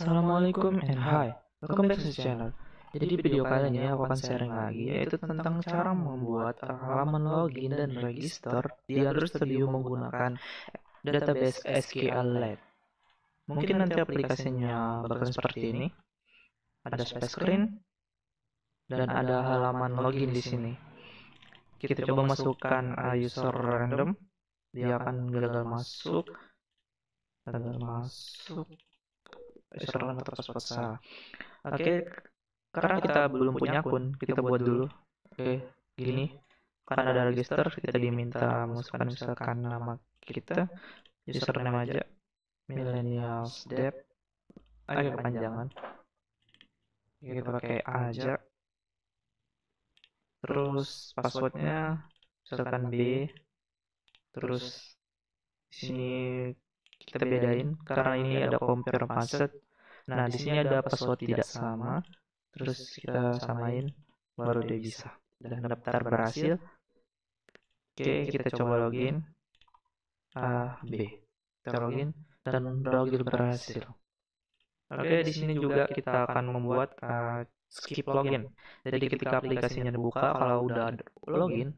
Assalamualaikum and hi, welcome back to this channel. Jadi di video kali ini aku akan sharing lagi yaitu tentang cara membuat halaman login dan register di Android Studio menggunakan database SQLite. Mungkin nanti aplikasinya bakal seperti ini. Ada splash screen dan ada halaman login di sini. Kita coba masukkan user random, dia akan gagal masuk. User random atau password salah. Oke, karena kita belum punya akun, kita buat dulu. Oke, gini. Karena ada register, kita diminta masukkan misalkan nama kita, username aja, millennials dev, agak kepanjangan. Kita pakai A aja. Terus passwordnya misalkan B. Terus di sini kita bedain karena ini ada compare password. Nah, di sini ada password tidak sama. Terus kita samain baru dia bisa. Dan daftar berhasil. Oke, kita coba login. A, B. Kita login dan login berhasil. Oke, di sini juga kita akan membuat skip login. Jadi ketika aplikasinya dibuka, kalau udah login,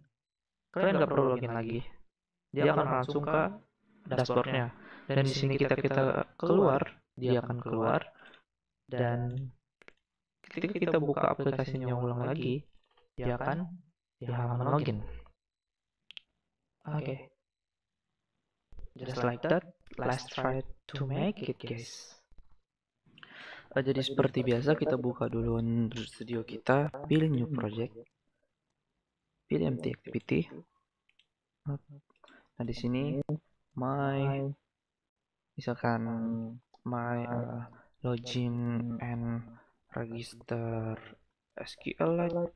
kalian nggak perlu login lagi. Dia akan langsung ke dashboardnya. Dan di sini kita keluar, dia akan keluar. Dan ketika kita buka aplikasinya ulang lagi, dia akan di halaman login. Oke. Just like that, let's try to make it, guys. Jadi seperti biasa kita buka dulu Android Studio kita, pilih new project, pilih empty activity. Nah di sini misalkan my login and register SQLite,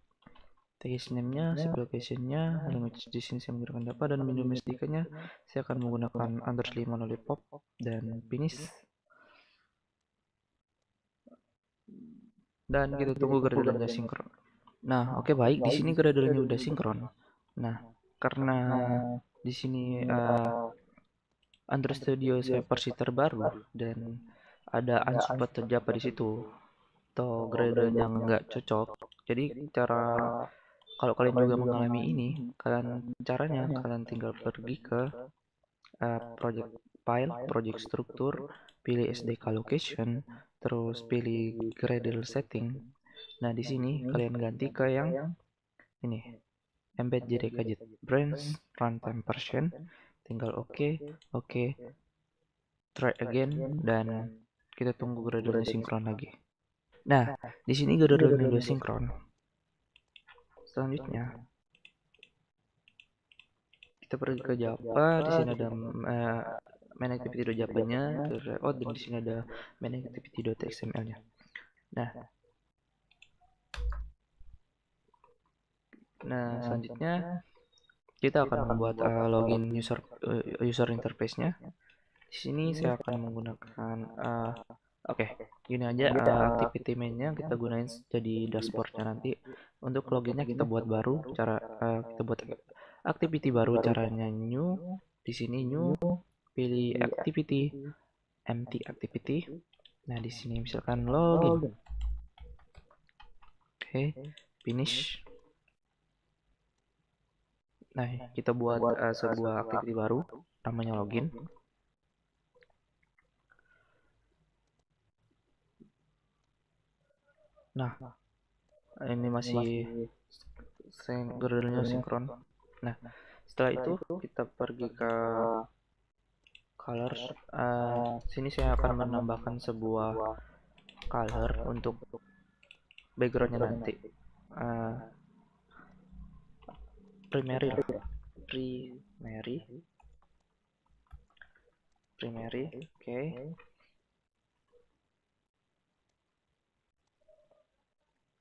case name-nya, application-nya, language di sini saya menggunakan Java dan menu SDK-nya saya akan menggunakan Android 5 Lollipop dan finish. Dan kita tunggu Gradle-nya sinkron. Nah, oke, baik, di sini Gradle-nya udah sinkron. Nah, karena di sini Android Studio saya versi terbaru dan ada unsupported Java di situ. Atau Gradle-nya nggak cocok. Jadi kalau kalian juga mengalami ini, caranya kalian tinggal pergi ke project file, project struktur, pilih SDK location, terus pilih Gradle setting. Nah di sini kalian ganti ke yang ini, embed JDK branch runtime version. Tinggal oke, try again, dan kita tunggu Gradle-nya sinkron lagi. Nah di sini Gradle-nya udah sinkron. Selanjutnya kita pergi ke Java. Di sini ada main activity Java-nya, layout, dan di sini ada main activity.xml-nya. Nah, selanjutnya kita akan membuat login user interface-nya. Di sini saya akan menggunakan gini aja, activity main-nya kita gunain jadi dashboard-nya nanti. Untuk loginnya kita buat baru, kita buat activity baru, caranya new. Di sini new, pilih activity, empty activity. Nah, di sini misalkan login. Oke, finish. Nah, kita buat sebuah activity baru, namanya login. Nah, ini masih Gradle-nya sinkron. Nah, setelah itu kita pergi ke color. Sini saya akan menambahkan sebuah color untuk backgroundnya nanti. Primary, oke.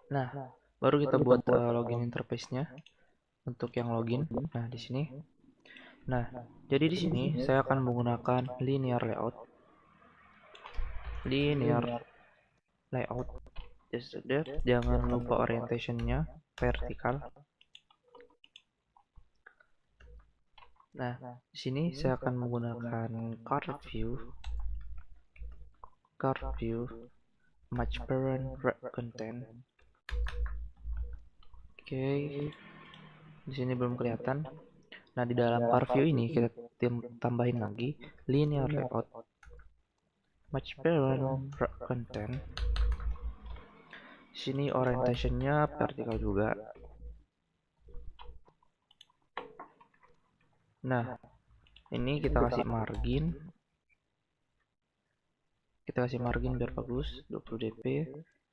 Nah, baru kita buat login interface-nya untuk yang login. Nah, di sini. Nah, jadi di sini saya akan menggunakan linear layout. Jangan lupa orientation-nya vertikal. Nah, di sini saya akan menggunakan card view. match parent wrap content. Oke, di sini belum kelihatan. Nah, di dalam car view ini kita tambahin lagi linear layout, match parent wrap content. Di sini orientationnya vertikal juga. Nah, ini kita kasih margin. Kita kasih margin biar bagus, 20 dp.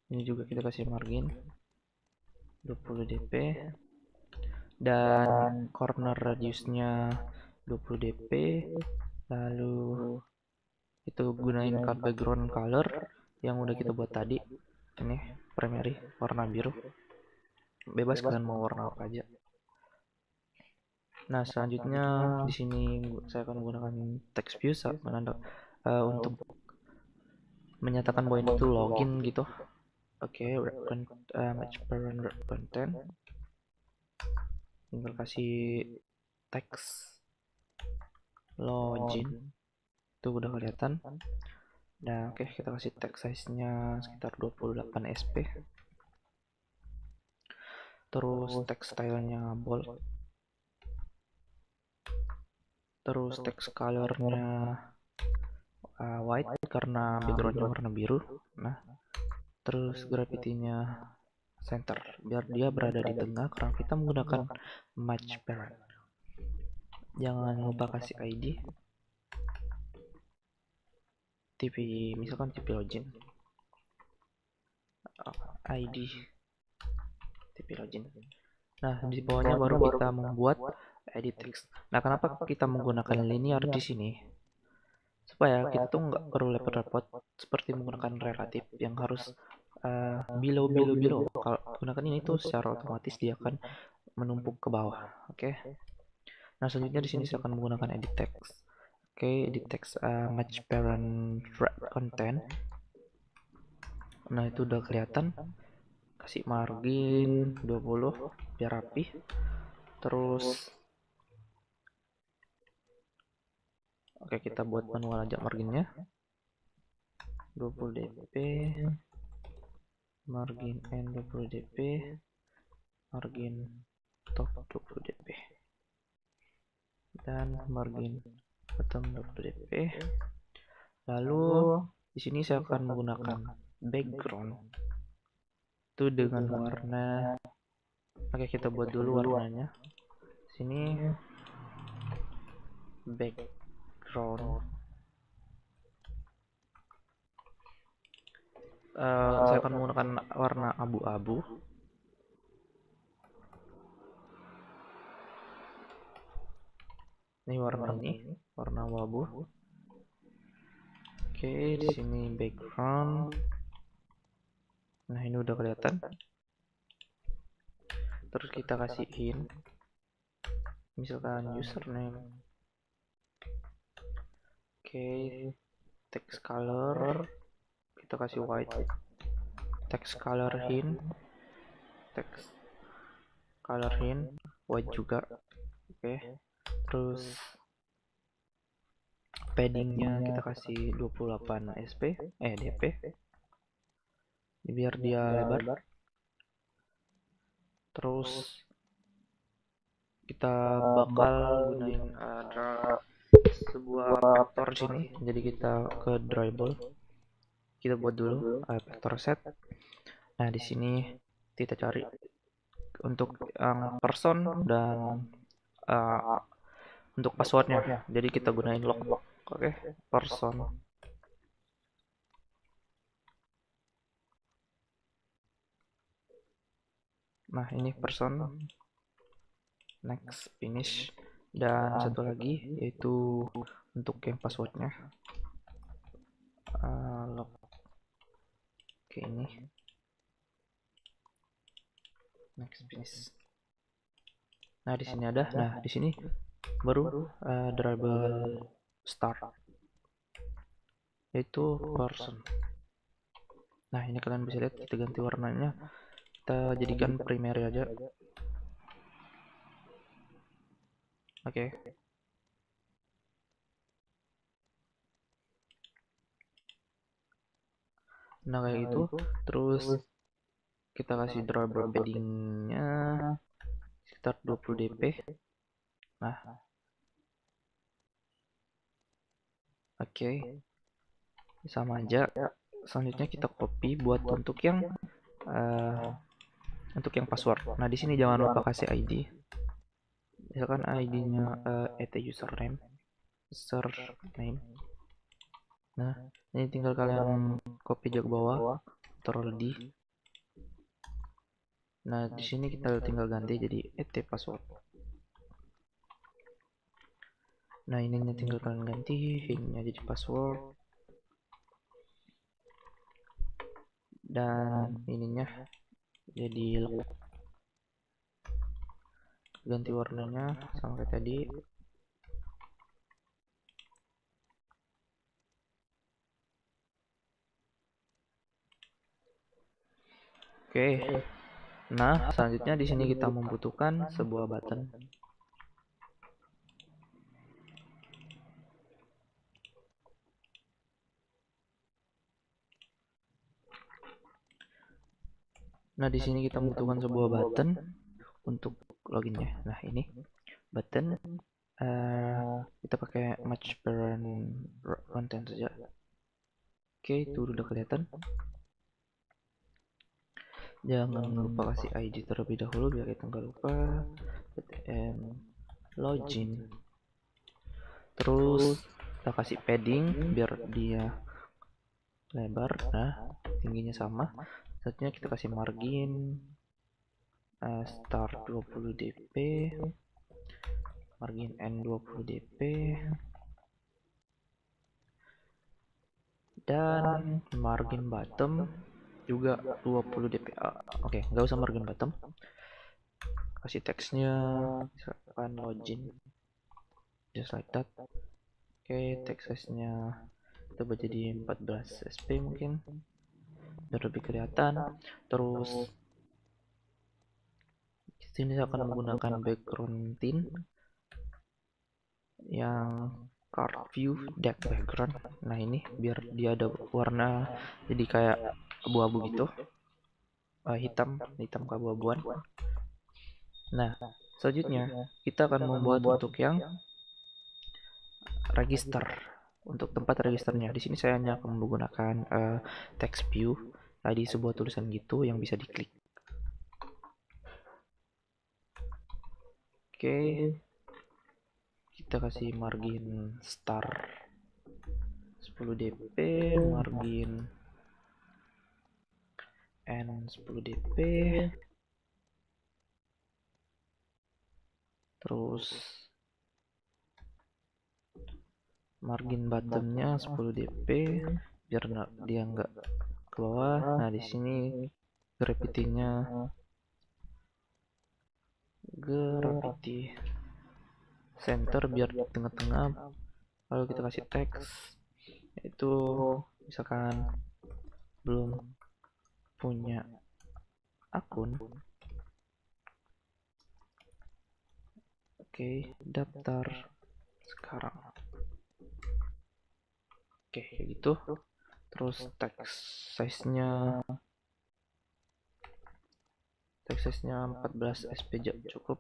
Ini juga kita kasih margin 20 dp. Dan corner radiusnya 20 dp. Lalu itu gunain background color yang udah kita buat tadi. Ini primary warna biru. Bebas kalian mau warna apa aja. Nah, selanjutnya di sini saya akan menggunakan text view untuk menyatakan bahwa ini tuh login gitu. Oke, match parent wrap content. Tinggal kasih text login. Itu udah kelihatan. Nah, oke, kita kasih text size-nya sekitar 28 sp. Terus text style-nya bold. Terus text color-nya white karena background-nya warna biru. Nah, terus gravity-nya center biar dia berada di tengah karena kita menggunakan match parent. Jangan lupa kasih ID TP, misalkan TP login, ID TP login. Nah, di bawahnya baru kita membuat edit text. Nah, kenapa kita menggunakan linear di sini? Supaya kita tuh nggak perlu repot-repot seperti menggunakan relatif yang harus below. Kalau gunakan ini tuh secara otomatis dia akan menumpuk ke bawah. Oke. Nah, selanjutnya di sini saya akan menggunakan edit text. Oke, edit text match parent wrap content. Nah, itu udah kelihatan. Kasih margin 20 biar rapi. Terus oke, kita buat manual aja marginnya. 20 dp, margin n 20 dp, margin top 20 dp, dan margin bottom 20 dp. Lalu di sini saya akan menggunakan background itu dengan warna. Oke, kita buat dulu warnanya. Sini background. Saya akan menggunakan warna abu-abu. Ini warna abu-abu. Oke, di sini background. Nah, ini udah kelihatan. Terus kita kasih hint, misalkan username. Oke, text color kita kasih white. Text color hint white juga. Oke, terus paddingnya kita kasih 28 dp biar dia lebar. Terus kita bakal gunain sebuah vektor sini. Jadi kita ke drawable, kita buat dulu vektor set. Nah, di sini kita cari untuk person dan untuk passwordnya. Jadi kita gunain log. Oke, person. Nah, ini person. Next, finish. Dan satu lagi yaitu untuk yang passwordnya log. Oke, ini next, finish. Nah, di sini ada. Nah, di sini baru drawable start yaitu person. Nah, ini kalian bisa lihat kita ganti warnanya, kita jadikan primary aja. Oke. Nah kayak gitu. Terus kita kasih driver paddingnya sekitar 20 dp. Nah oke, sama aja. Selanjutnya kita copy buat untuk yang password. Nah di sini jangan lupa kasih ID. Misalkan ID-nya username. Nah ini tinggal kalian copy aja ke bawah, taruh di. Nah di sini kita tinggal ganti jadi password. Nah ininya tinggal kalian ganti, ininya jadi password, dan ininya jadi lock. Ganti warnanya sama kayak tadi. Oke. Nah, selanjutnya di sini kita membutuhkan sebuah button. Nah, di sini kita membutuhkan sebuah button untuk loginnya. Nah, ini button kita pakai match parent content saja. Oke, itu udah kelihatan. Jangan lupa kasih ID terlebih dahulu biar kita nggak lupa. Login. Terus kita kasih padding biar dia lebar. Nah, tingginya sama. Selanjutnya kita kasih margin start 20 dp, margin end 20 dp, dan margin bottom juga 20 dp. Oke, nggak usah margin bottom. Kasih teksnya misalkan login, just like that. Oke, text size-nya coba jadi 14 sp mungkin biar lebih kelihatan. Terus sini saya akan menggunakan background tint yang card view depth background. Nah ini biar dia ada warna jadi kayak abu-abu gitu, hitam keabu-abuan. Nah selanjutnya kita akan membuat untuk yang register. Untuk tempat registernya di sini saya hanya akan menggunakan text view, tadi sebuah tulisan gitu yang bisa diklik. Oke, kita kasih margin star 10 dp, margin n 10 dp, terus margin bottomnya 10 dp biar dia nggak ke bawah. Nah di sini gravity-nya gravity center biar di tengah-tengah. Lalu kita kasih teks itu misalkan belum punya akun. Oke, daftar sekarang. Oke, kayak gitu. Terus text size-nya 14 sp cukup.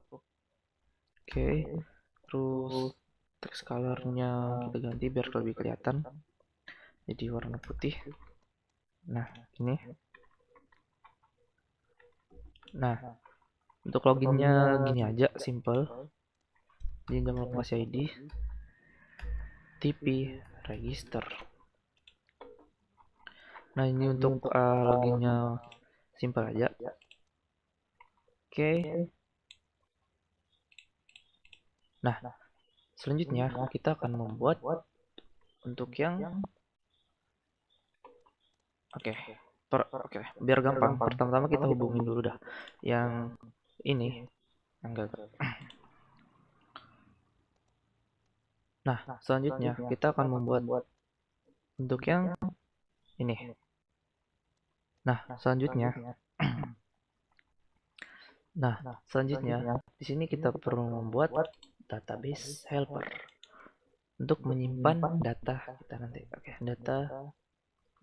Oke, terus text color-nya kita ganti biar lebih kelihatan jadi warna putih. Nah ini, nah untuk loginnya gini aja, simple. Jadi jangan lupa kasih ID, TP, register. Nah ini untuk loginnya simple aja. Oke. Nah selanjutnya kita akan membuat untuk yang oke, biar gampang. Pertama-tama kita hubungin dulu dah yang ini, yang enggak. Nah selanjutnya kita akan membuat untuk yang ini. Nah selanjutnya di sini kita perlu membuat database helper untuk menyimpan data kita nanti. Oke, data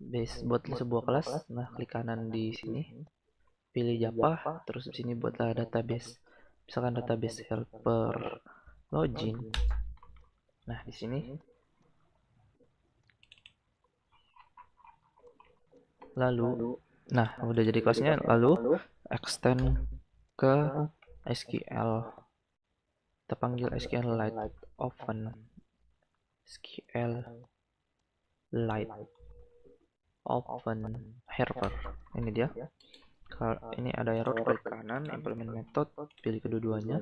base buat sebuah kelas. Nah, klik kanan di sini, pilih Java, terus di sini buatlah database. Misalkan database helper login. Nah, di sini lalu, nah udah jadi kelasnya, lalu extend ke SQL. Kita panggil SQLite open, SQLite open helper. Ini dia. Kalau ini ada error, klik kanan, implement method, pilih kedua-duanya.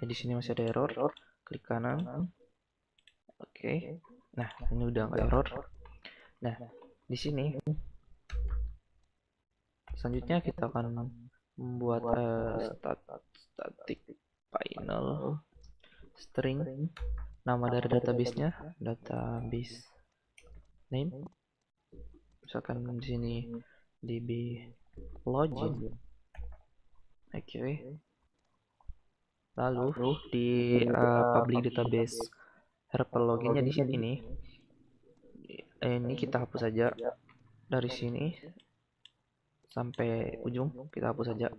Di sini masih ada error, klik kanan. Oke. Nah, ini udah nggak error. Nah, di sini selanjutnya kita akan membuat static final string, nama dari database-nya, database name. Misalkan di sini db login. Oke. Lalu di public database helper loginnya di sini nih. Ini kita hapus saja dari sini sampai ujung, kita hapus saja.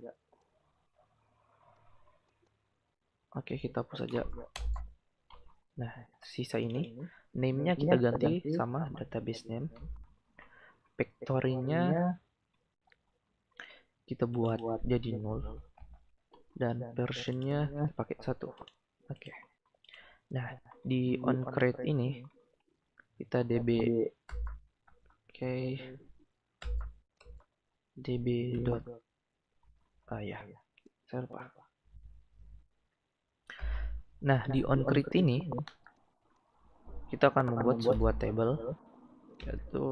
Oke, kita hapus saja. Nah, sisa ini name-nya kita ganti sama database name. Factory-nya kita buat jadi 0 dan version-nya pakai 1. Oke. Nah, di onCreate ini kita db db dot ya, saya lupa. Nah, di onCreate ini kita akan membuat sebuah table, yaitu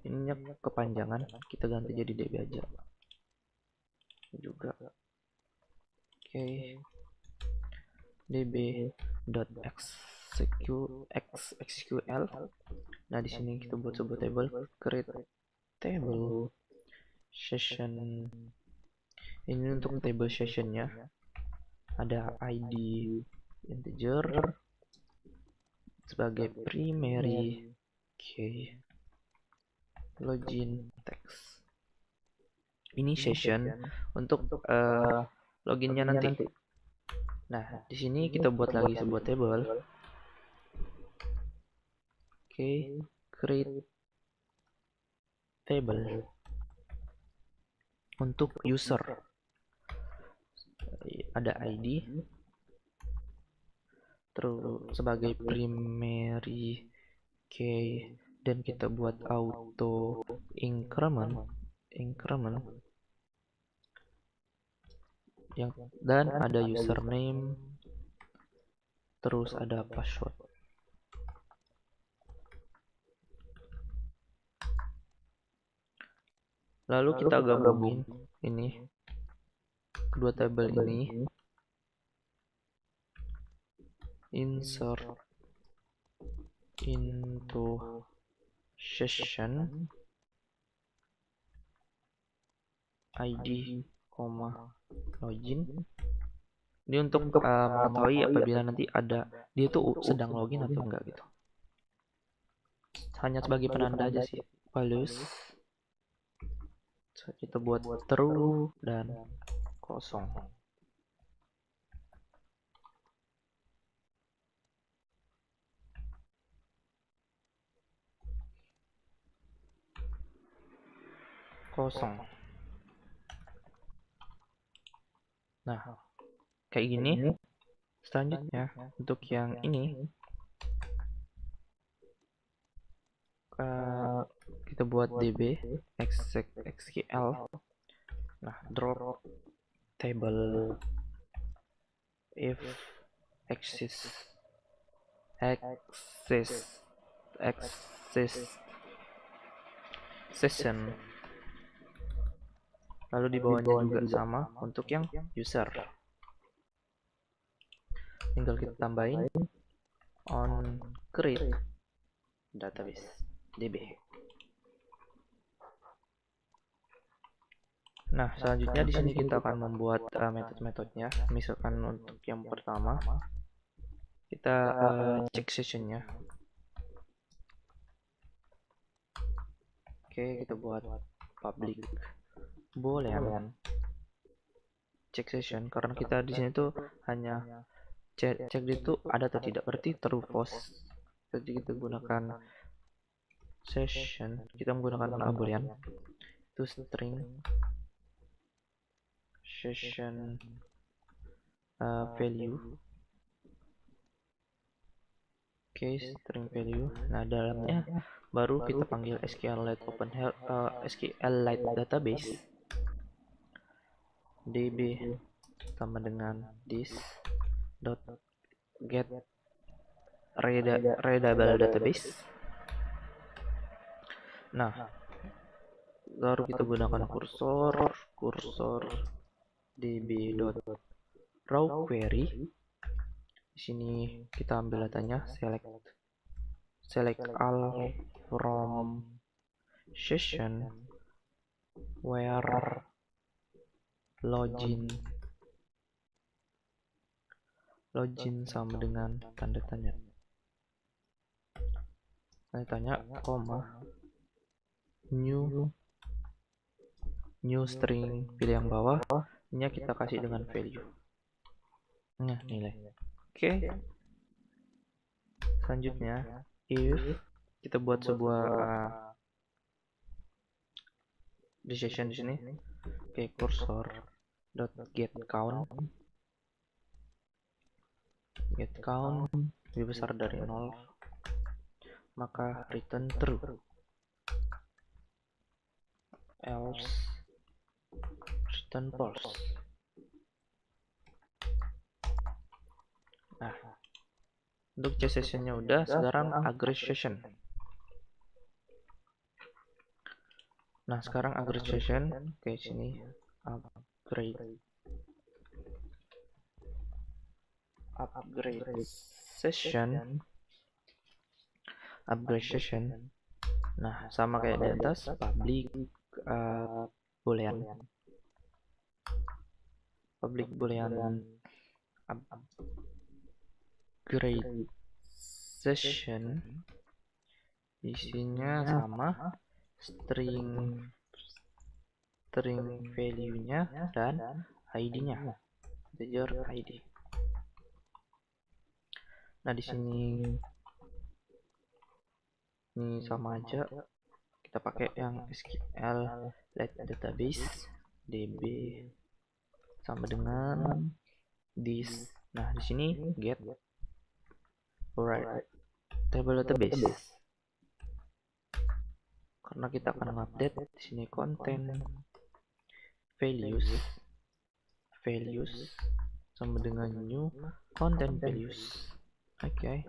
ininya kepanjangan, kita ganti jadi db aja juga. Oke. db.xsql. Nah, di sini kita buat sebuah table, create table session. Ini untuk table sessionnya ada id integer sebagai primary key, login text. Ini session untuk loginnya nanti. Nah, di sini kita buat lagi sebuah table. Oke, create table untuk user. Ada ID terus sebagai primary key, dan kita buat auto increment yang, dan ada username, terus ada password. Lalu kita gabungin ini kedua tabel ini, insert into session id, login. Ini untuk mengetahui apabila nanti ada dia tuh sedang login atau enggak gitu. Hanya sebagai penanda aja sih. Palus. Kita buat true dan kosong. Nah, kayak gini. Selanjutnya untuk yang ini kita buat db xsql. Nah, drop table if access session. Lalu di bawahnya juga sama untuk yang user. Tinggal kita tambahin on create database db. Nah, selanjutnya di sini kita akan membuat metode-metodenya. Misalkan untuk yang pertama Kita cek sessionnya. Oke, kita buat public boolean check session, karena kita di sini tuh hanya cek itu ada atau tidak, berarti true false. Jadi kita gunakan session, kita menggunakan boolean itu string session value. Oke, string value. Nah, dalamnya baru kita panggil SQLite SQLite database db sama dengan this dot get readable database. Nah, baru kita gunakan kursor db dot raw query. Di sini kita ambil datanya, select all from session where login sama dengan tanda tanya, koma new string, pilih yang bawah, ini kita kasih dengan value, nah nilai. Oke. Selanjutnya if kita buat sebuah decision di sini. Oke, cursor dot get count lebih besar dari 0, maka return true, else return false. Nah, untuk case sessionnya udah, sekarang aggregation. Nah, sekarang aggregation kayak sini, upgrade session. Nah, sama kayak di atas, public boolean upgrade session, isinya sama, string value-nya dan ID-nya, integer ID. Nah, di sini ini sama aja, kita pakai yang SQLite database db sama dengan this. Nah, di sini get right table database, karena kita akan mengupdate di sini content values sama dengan new content values. Oke.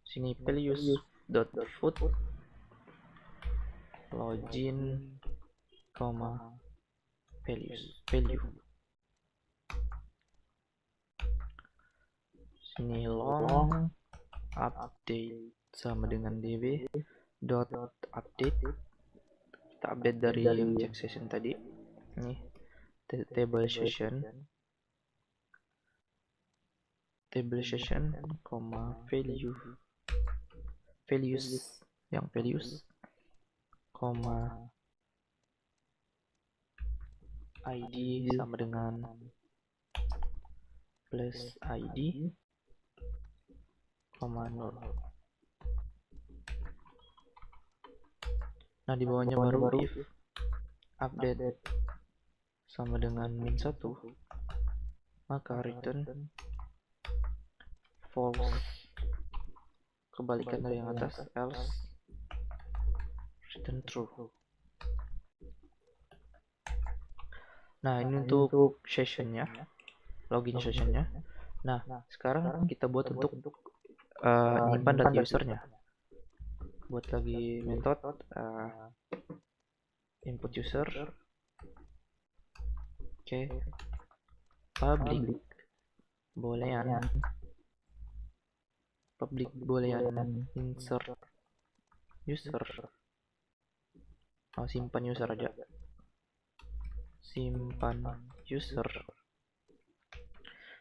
Sini values dot food login, value. Sini long update sama dengan db dot update, kita update dari yang check session tadi. Ini table session, values, ID sama dengan plus ID, 0. Nah, di bawahnya baru if update sama dengan -1, maka return false, kebalikan dari yang atas, else return true. Nah, ini untuk sessionnya, login sessionnya. Nah, sekarang kita buat untuk nyimpan data usernya. Buat lagi metode input user. Oke, public boolean insert user. Simpan user aja, simpan user.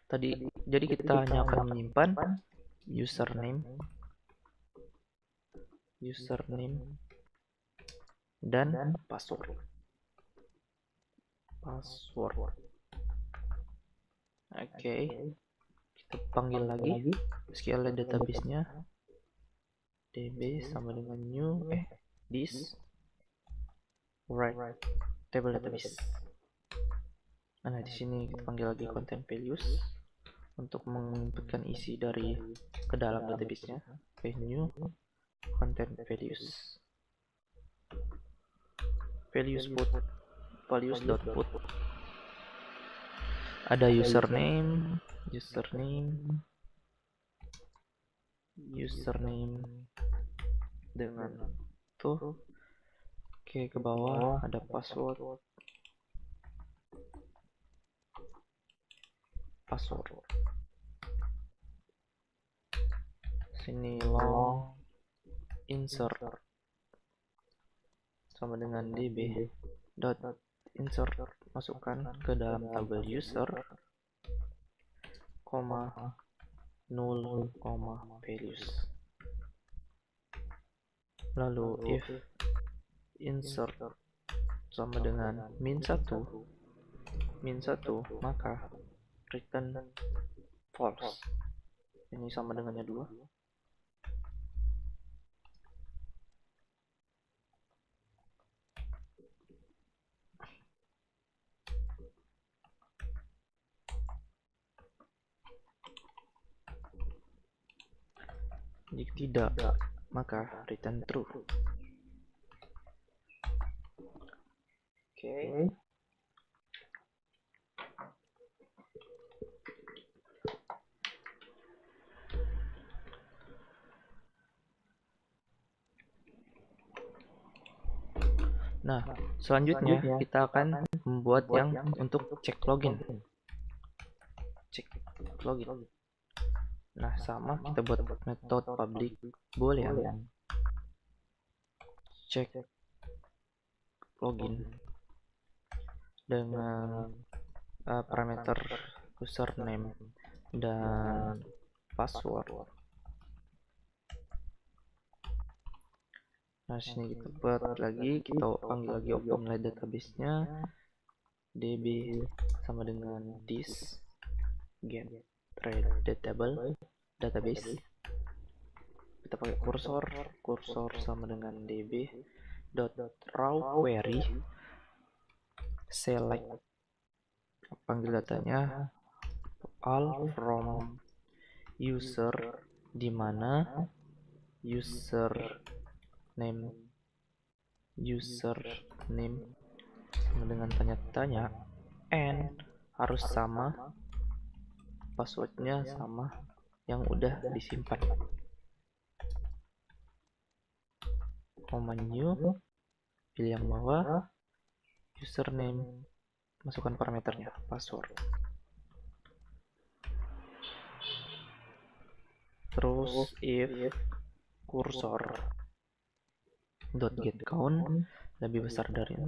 Jadi kita hanya akan menyimpan username dan password. Oke, kita panggil lagi SQL database-nya, db sama dengan new this right table database. Nah, di sini kita panggil lagi content values untuk menginputkan isi dari ke dalam database-nya. New content values values.put. Ada username dengan tuh. Oke, ke bawah ada password. Sini long insert sama dengan db dot insert, masukkan ke dalam tabel user, null, values. Lalu if insert sama dengan min 1, maka return false. Ini sama dengannya 2. Jika tidak, maka return true. Oke. Nah, selanjutnya kita akan membuat yang untuk cek login. Nah, sama kita buat metode public boolean cek login dengan parameter username dan password. Nah, sini kita buat lagi, kita panggil lagi open database-nya, db sama dengan this get readable database. Kita pakai kursor sama dengan db dot raw query select, panggil datanya all from user, di mana username sama dengan tanya-tanya, and harus sama, passwordnya sama yang udah disimpan, new, pilih yang bawah, username, masukkan parameternya, password. Terus if cursor .get count lebih besar dari 0,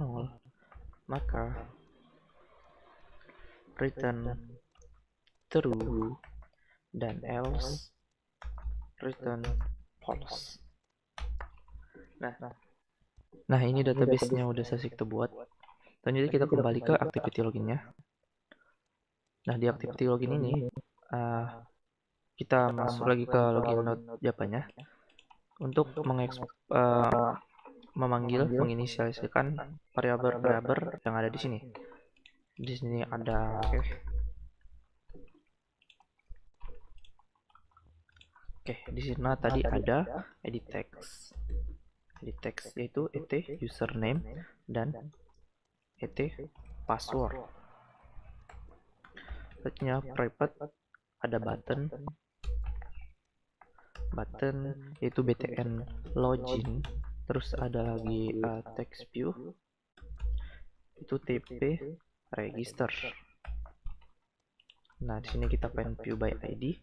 maka return true, dan else return false. Nah, ini database-nya udah selesai kita buat. Selanjutnya kita kembali ke activity login-nya. Nah, di activity login ini kita masuk lagi ke login.java-nya untuk menginisialisasikan variabel yang ada di sini. Di sini ada di sini tadi ada edit text yaitu username dan password. Selanjutnya private ada button yaitu btn login. Terus ada lagi text view itu tp register. Nah, di sini kita find view by id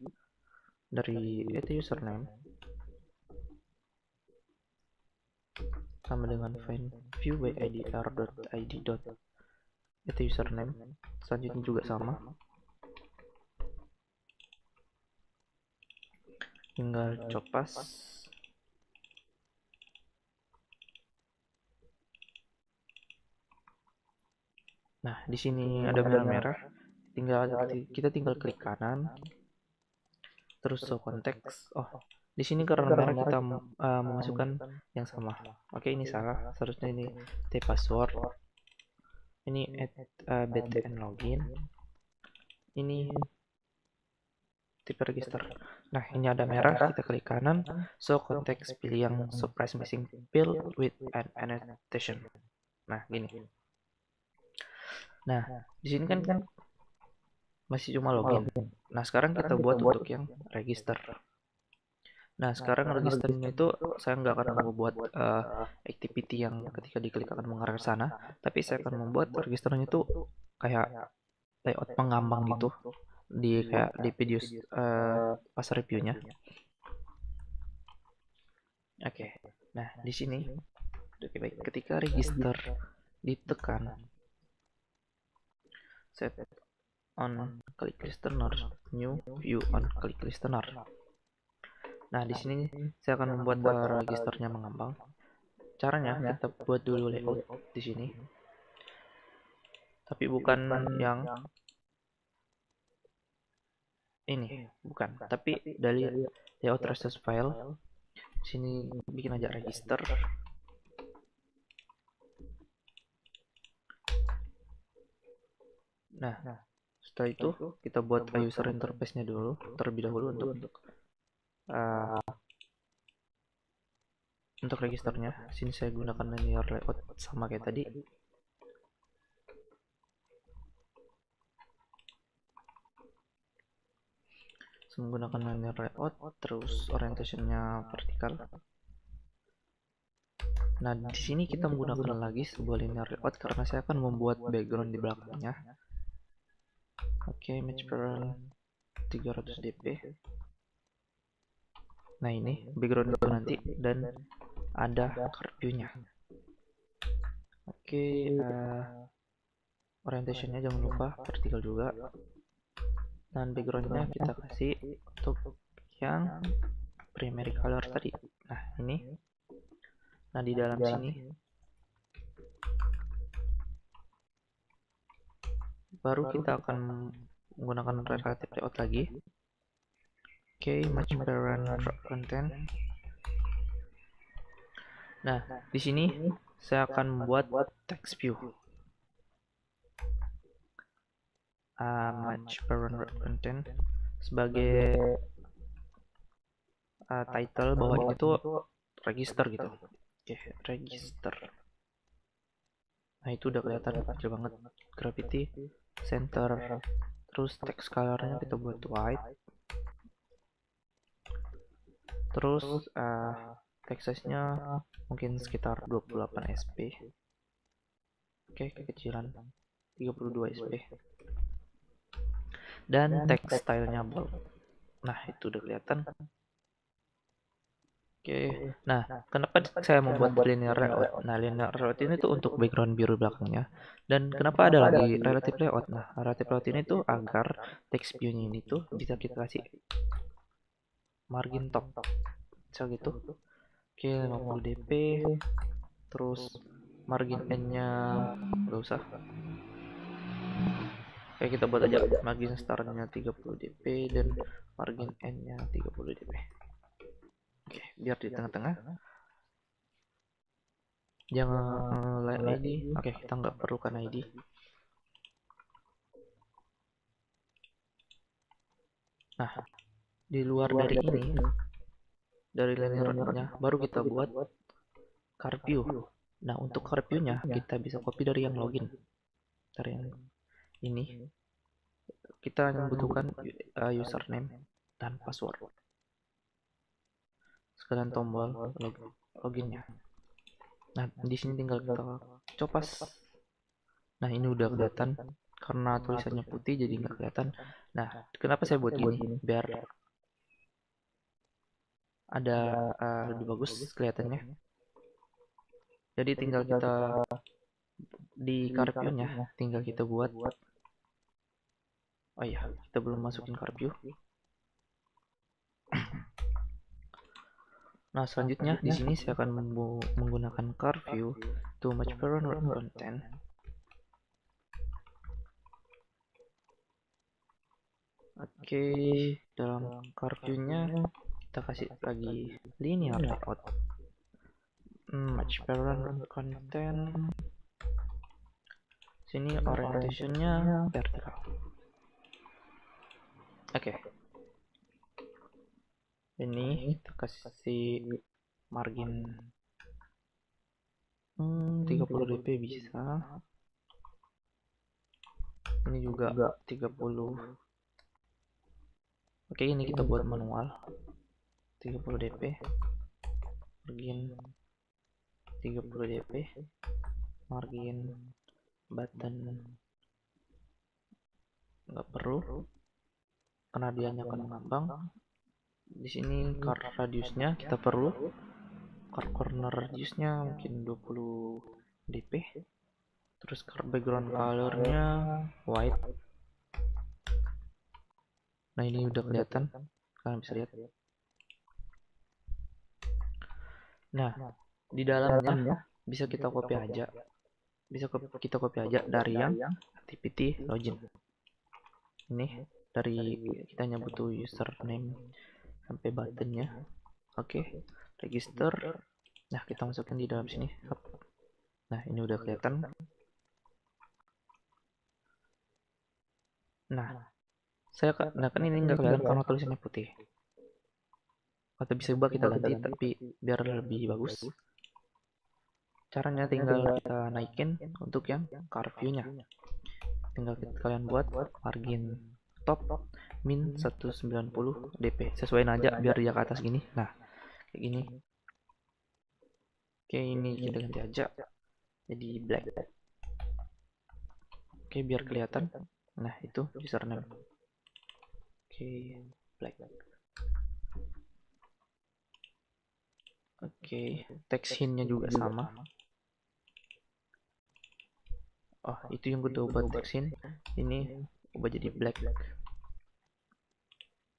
dari username sama dengan find view by id r.id username. Selanjutnya juga sama, tinggal copas. Nah, di sini ada merah-merah. Kita tinggal klik kanan, terus show konteks. Oh, di sini karena merah kita memasukkan yang sama. Oke, ini salah. Seharusnya ini t password. Ini btn login. Ini tipe register. Nah, ini ada merah, kita klik kanan, show konteks, pilih yang surprise missing field with an annotation. Nah, gini. Nah, di sini kan masih cuma login. Nah, sekarang kita buat untuk yang register. Nah, sekarang registernya itu saya nggak akan membuat activity yang ketika diklik akan mengarah ke sana, tapi saya akan membuat registernya itu kayak layout pengambang gitu kayak di video pas reviewnya. Oke. Nah, di sini oke, baik. Ketika register ditekan set on klik listener, new view on klik listener. Nah, di sini saya akan membuat registernya mengambang. Caranya kita buat dulu layout di sini. Tapi bukan yang ini, bukan. Tapi dari layout resource file sini bikin aja register. Nah, setelah itu kita buat user interface-nya dulu terlebih dahulu untuk registernya. Sini saya gunakan linear layout sama kayak tadi. Menggunakan linear layout, terus orientationnya vertikal. Nah, di sini kita menggunakan lagi sebuah linear layout karena saya akan membuat background di belakangnya. Oke, match parent 300 dp. Nah, ini background itu nanti dan ada card view-nya. Oke, orientationnya jangan lupa vertikal juga. Dan backgroundnya kita kasih untuk yang primary color tadi. Nah, ini. Nah, di dalam sini baru kita akan menggunakan relative layout lagi. Oke, match parent content. Nah, di sini saya akan membuat text view. Match parent content sebagai title bawahnya itu register gitu. Oke, register. Nah, itu udah kelihatan kecil banget. Gravity, center, terus text colornya kita buat white. Terus text size-nya mungkin sekitar 28 sp. Oke, kekecilan 32 sp. Dan text style-nya bold. Nah, itu udah kelihatan. Oke. Nah, kenapa saya membuat linear layout? Nah, linear layout ini tuh untuk background biru belakangnya. Dan kenapa ada lagi relative layout? Nah, relative layout ini tuh agar text view-nya ini tuh bisa kita kasih margin top. So gitu. Oke, 50 dp. Terus margin n-nya nggak usah. Oke, kita buat aja margin start-nya 30 dp dan margin n-nya 30 dp. Oke, biar di tengah-tengah. Jangan line ID. Oke, kita nggak perlukan ID. Nah, di luar dari ini, dari linear-nya baru kita buat card view. Nah, untuk card view-nya kita bisa copy dari yang login. Dari yang ini. Kita membutuhkan username dan password. Sekalian tombol loginnya. Nah, di sini tinggal kita copas. Nah, ini udah kelihatan karena tulisannya putih jadi nggak kelihatan. Nah, kenapa saya buat gini? Biar ada lebih bagus kelihatannya. Jadi tinggal kita di card view-nya tinggal kita buat. Oh iya, kita belum masukin card view. Nah, selanjutnya di sini saya akan menggunakan car view to match parent content. Oke, dalam car view-nya kita kasih lagi linear layout, match parent content. Sini orientation-nya vertical. Oke. Ini kita kasih margin 30 dp bisa. Ini juga 30. Oke, ini kita buat manual. 30 dp. Margin 30 dp. Margin button nggak perlu karena dia akan mengambang. Di sini car radiusnya kita perlu. Car corner radiusnya mungkin 20 dp. Terus car background colornya white. Nah, ini udah kelihatan, kalian bisa lihat. Nah, di dalamnya bisa kita copy aja. Kita copy aja dari yang activity login. Ini dari kita hanya butuh username sampai buttonnya. Oke, register. Nah, kita masukkan di dalam sini. Nah, ini udah kelihatan. Nah, kan ini nggak kelihatan karena tulisannya putih. Atau bisa juga kita ganti, tapi biar lebih bagus. Caranya tinggal kita naikin untuk yang car view-nya. Tinggal kalian buat margin top min 190 dp. Sesuaiin aja biar dia ke atas gini. Nah, kayak gini. Oke, ini kita ganti aja jadi black. Oke, biar kelihatan. Nah, itu username. Oke, black. Oke, text hint-nya juga sama. Oh, itu yang gue ubah text hint. Ini ubah jadi black.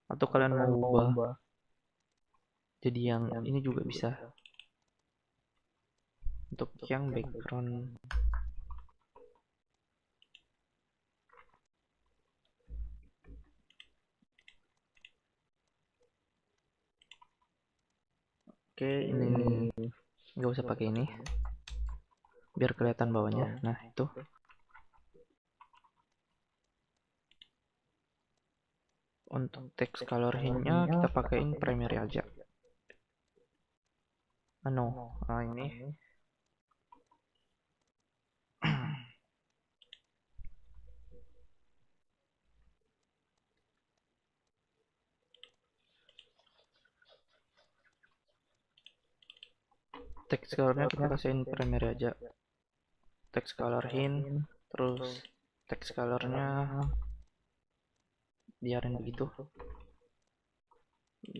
Atau kalian mau ubah jadi yang ini juga bisa. Untuk yang background oke, ini nggak usah pakai ini biar kelihatan bawahnya. Nah, itu untuk text color hint-nya kita pakaiin primary aja. Ini text colornya kita kasihin primary aja. Text color hint, terus text colornya biarin begitu.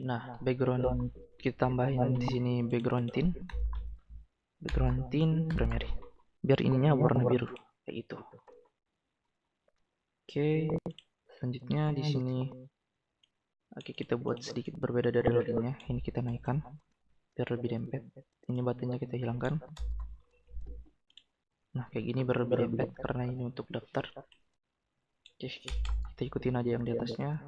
Nah, background kita tambahin di sini background primary. Biar ininya warna biru kayak gitu. Oke, selanjutnya di sini kita buat sedikit berbeda dari loadingnya. Ini kita naikkan biar lebih dempet. Ini buttonnya kita hilangkan. Nah, kayak gini biar lebih dempet karena ini untuk daftar. Oke, kita ikutin aja yang di atasnya.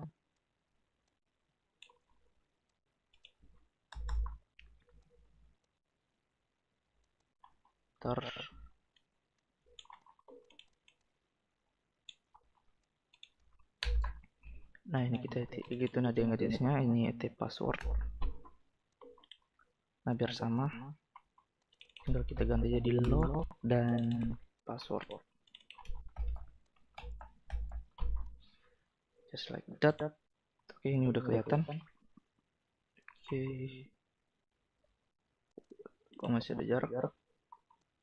Nah, ini kita gitu ada yang atasnya. Ini password. Nah, biar sama, tinggal kita ganti jadi log dan password. Just like that. Oke, ini udah kelihatan. Oke, kok masih ada jarak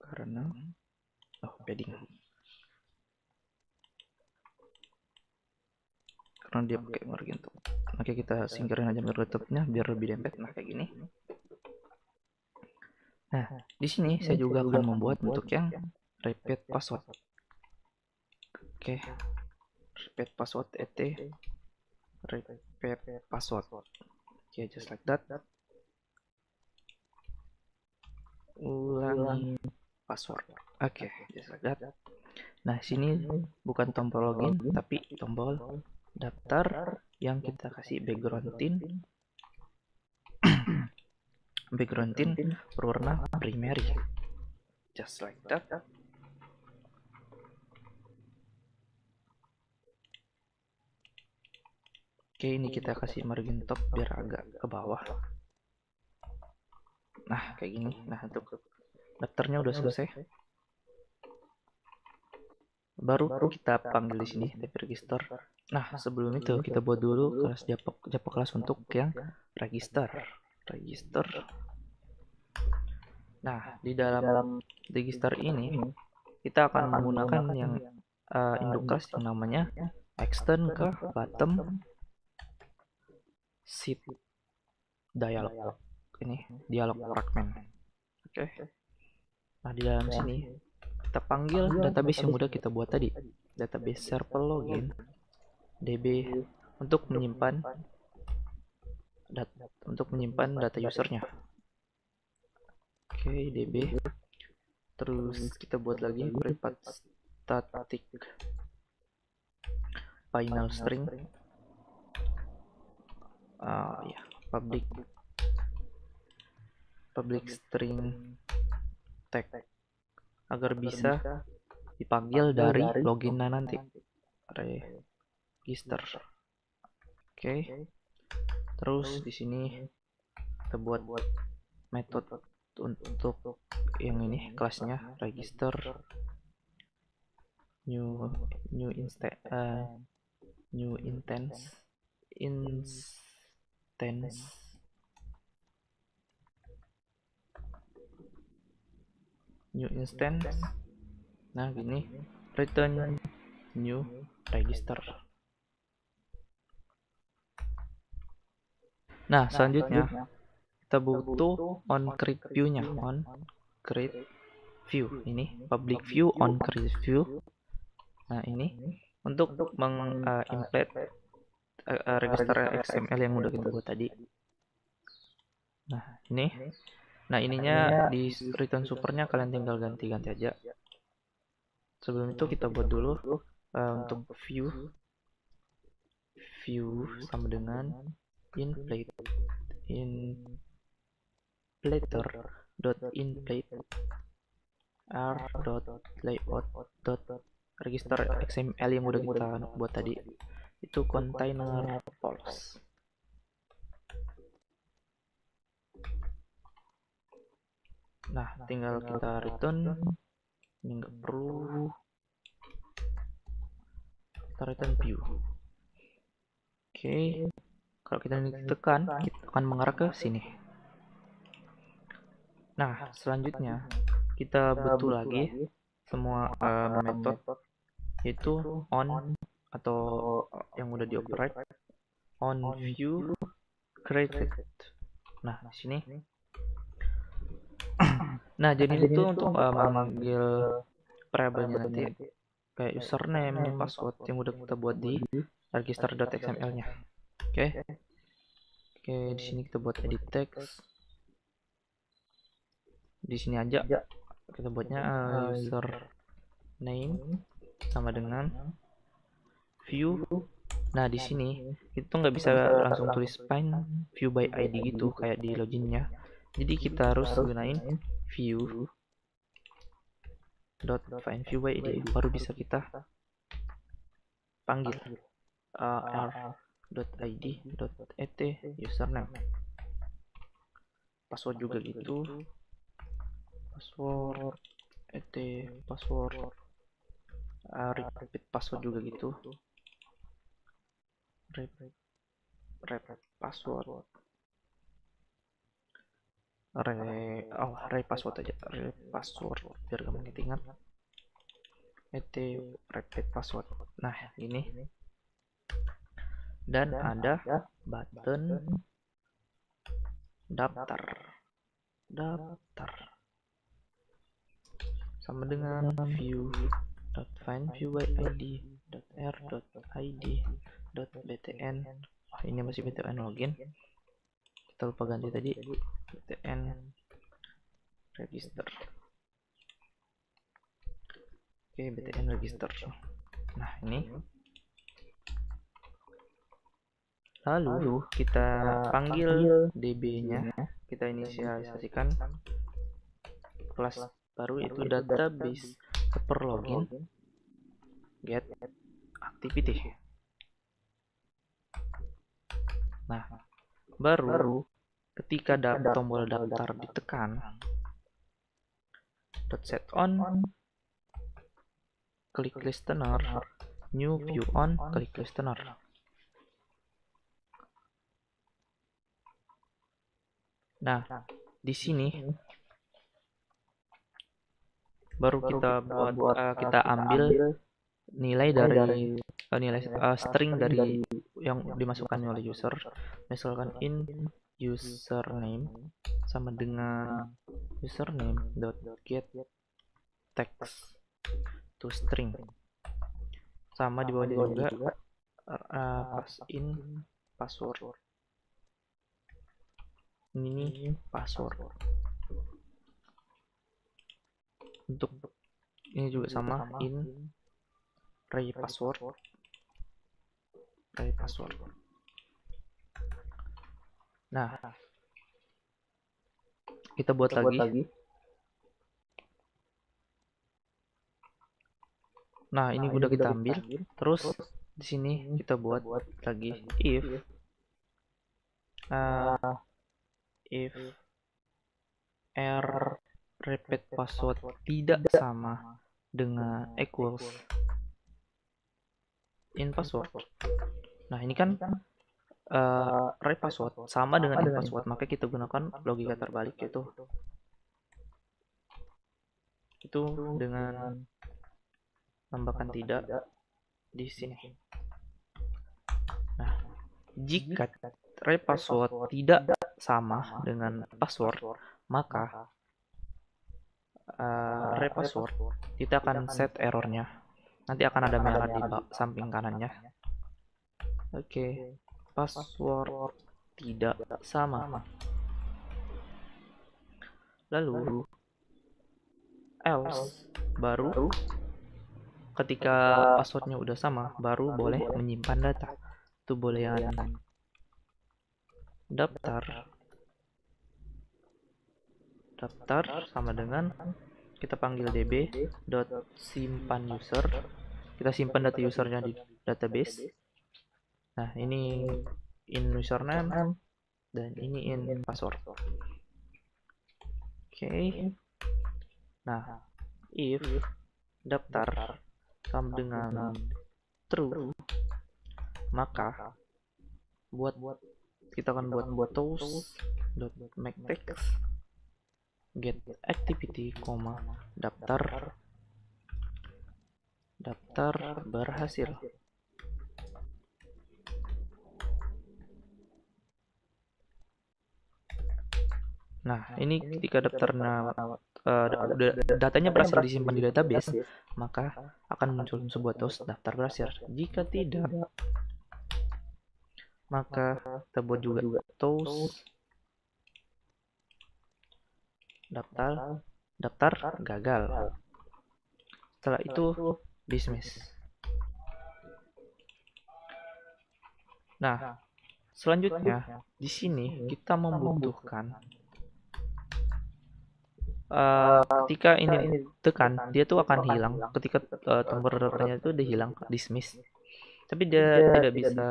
karena padding, karena dia pakai margin tuh. Oke, kita singkirin aja tutupnya biar lebih dempet. Nah, kayak gini. Nah, di sini saya juga akan membuat untuk yang repeat password. Oke, repeat password repeat password. Oke, just like that. ulangi password. Oke, just like that. Nah, sini bukan tombol login, tapi tombol daftar yang kita kasih background tint berwarna primary, just like that. Oke, ini kita kasih margin top biar agak ke bawah. Nah, kayak gini. Nah, untuk daftarnya udah selesai. Baru kita panggil di sini type register. Nah, sebelum itu kita buat dulu kelas Java kelas untuk yang register. Nah, di dalam register ini kita akan menggunakan yang induk kelas yang namanya extend ke bottom sheet dialog. Ini dialog fragment. Oke. Nah, di dalam sini kita panggil database yang udah kita buat tadi, database server login db untuk menyimpan data usernya. Oke, db. Terus kita buat lagi private static final string, ya, public string tag agar bisa dipanggil dari login nanti register. Oke. Terus di sini kita buat metode untuk yang ini kelasnya register new instance nah gini, return new register. Nah, selanjutnya kita butuh on create view nya, ini public view on create view. Nah, ini untuk mengimplement register XML yang udah kita buat tadi. Nah, ini. Nah, ininya di return supernya kalian tinggal ganti-ganti aja. Sebelum itu kita buat dulu untuk view sama dengan inflator.inflate r.layout.register XML yang udah kita buat tadi. Itu container false. Nah, tinggal kita return. Ini nggak perlu. Kita return view. Oke. Kalau kita tekan, kita akan mengarah ke sini. Nah, selanjutnya kita butuh lagi semua metode, yaitu on atau yang udah dioperate on view created. Nah, di sini. Nah, jadi itu untuk memanggil variabelnya nanti kayak username, password yang udah kita buat di register.xml-nya. Oke, di sini kita buat edit text. Di sini aja kita buatnya username sama dengan view. Nah, di sini itu nggak bisa langsung tulis find view by ID gitu kayak di loginnya. Jadi kita harus gunain view .find view by ID baru bisa kita panggil r.id.et username, password juga gitu, password repeat password juga gitu, repeat password password aja, password biar gampang ingat, repeat password. Nah, ini dan ada button daftar sama dengan view.find view by id.r.id.btn. Ini masih btn login, kita lupa ganti tadi, btn register. Oke, btn register. Nah, ini lalu kita panggil db-nya, kita inisialisasikan kelas baru itu database per login get activity. Nah, baru ketika tombol daftar ditekan, .set on, klik listener, new view on, klik listener. Nah, di sini baru kita kita ambil nilai dari string dari yang dimasukkan oleh user. Misalkan in username sama dengan username dot get text to string, sama di bawahnya juga pass in password. Ini password. Untuk ini juga sama, in ray password. Nah, kita buat lagi. Nah, ini udah kita ambil. Terus di sini kita buat lagi if repeat password tidak sama dengan equals in password. Nah, ini kan repeat password sama dengan in password, maka kita gunakan logika terbalik, itu dengan tambahkan tidak di sini. Nah, jika repeat password tidak sama dengan password, maka repeat password kita akan set errornya. Nanti akan ada merah di samping kanannya. Oke, password tidak sama. Lalu else, baru ketika passwordnya udah sama, baru boleh menyimpan data. Itu boleh yang daftar sama dengan kita panggil db dot simpan user, kita simpan data usernya di database. Nah, ini in username dan ini in password. Oke. Nah, if daftar sama dengan true, maka kita akan buat toast dot make text get activity, daftar berhasil. Nah, ini ketika daftarnya datanya berhasil disimpan di database, maka akan muncul sebuah toast daftar berhasil. Jika tidak, maka kita buat juga toast daftar gagal. Setelah itu dismiss. Nah, selanjutnya di sini kita membutuhkan ketika ini tekan, dia tuh akan hilang ketika tombol daftarnya itu udah hilang, dismiss. Tapi dia tidak bisa,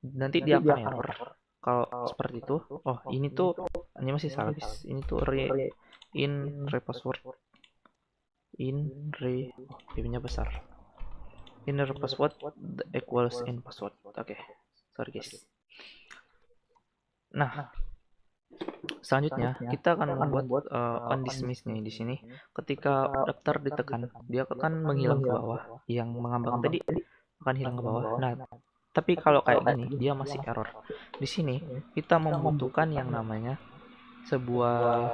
nanti dia akan error kalau seperti itu. Oh, ini tuh ini masih salah, guys. Ini tuh in password nya besar, in password equals in password. Oke, sorry guys. Nah, selanjutnya kita akan membuat on dismiss-nya di sini. Ketika daftar ditekan, dia akan menghilang ke bawah. Yang mengambang tadi akan hilang ke bawah. Nah, tapi kalau kayak gini dia masih error. Di sini kita membutuhkan yang namanya sebuah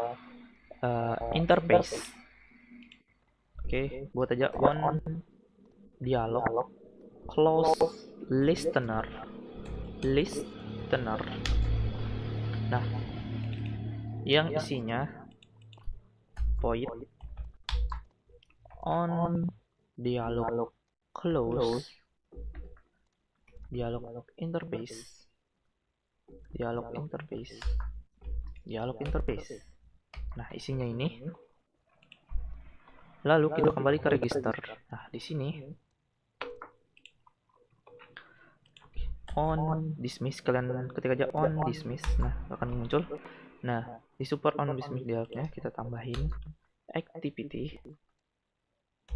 interface. Oke, buat aja on dialog close listener. Nah, yang isinya void on dialog close dialog interface. Nah, isinya ini. Lalu kita kembali ke register. Nah, di sini on dismiss, kalian ketik aja on dismiss, nah akan muncul. Nah, di super on dismiss dialognya kita tambahin activity.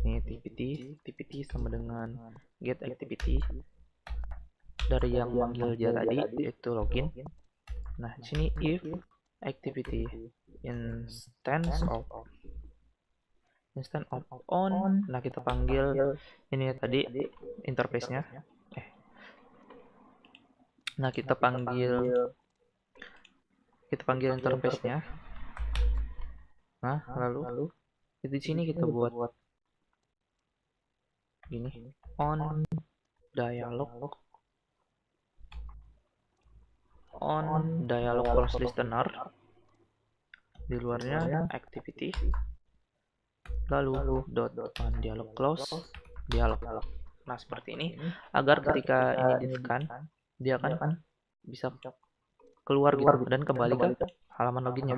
Ini activity sama dengan get activity dari yang manggil dia tadi, yaitu login. Nah, di sini if activity instance of on, nah kita panggil ini tadi interface-nya. Nah, kita panggil interface-nya. Nah, lalu di sini kita buat gini, on dialog close listener, di luarnya activity, lalu dot on dialog close dialog. Nah, seperti ini, agar ketika ini ditekan dia akan bisa keluar gitu dan kembali ke halaman loginnya.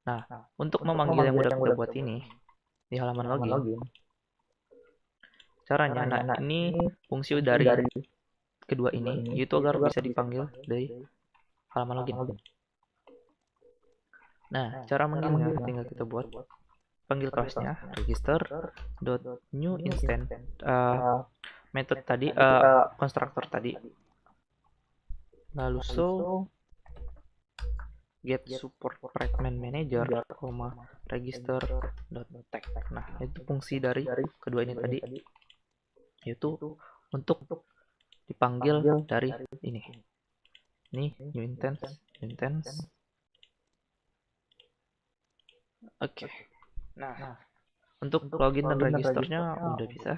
Nah, untuk memanggil yang udah kita buat ini di halaman login, caranya, nah ini fungsi dari kedua ini, yaitu agar bisa dipanggil dari halaman login. Nah, cara manggilnya tinggal kita buat panggil kelasnya register dot new instance, method tadi, konstruktor tadi, lalu show get support fragment manager, register dot tag. Nah, itu fungsi dari kedua ini tadi, yaitu untuk dipanggil dari ini new instance. Oke. Nah, untuk login dan registernya udah bisa.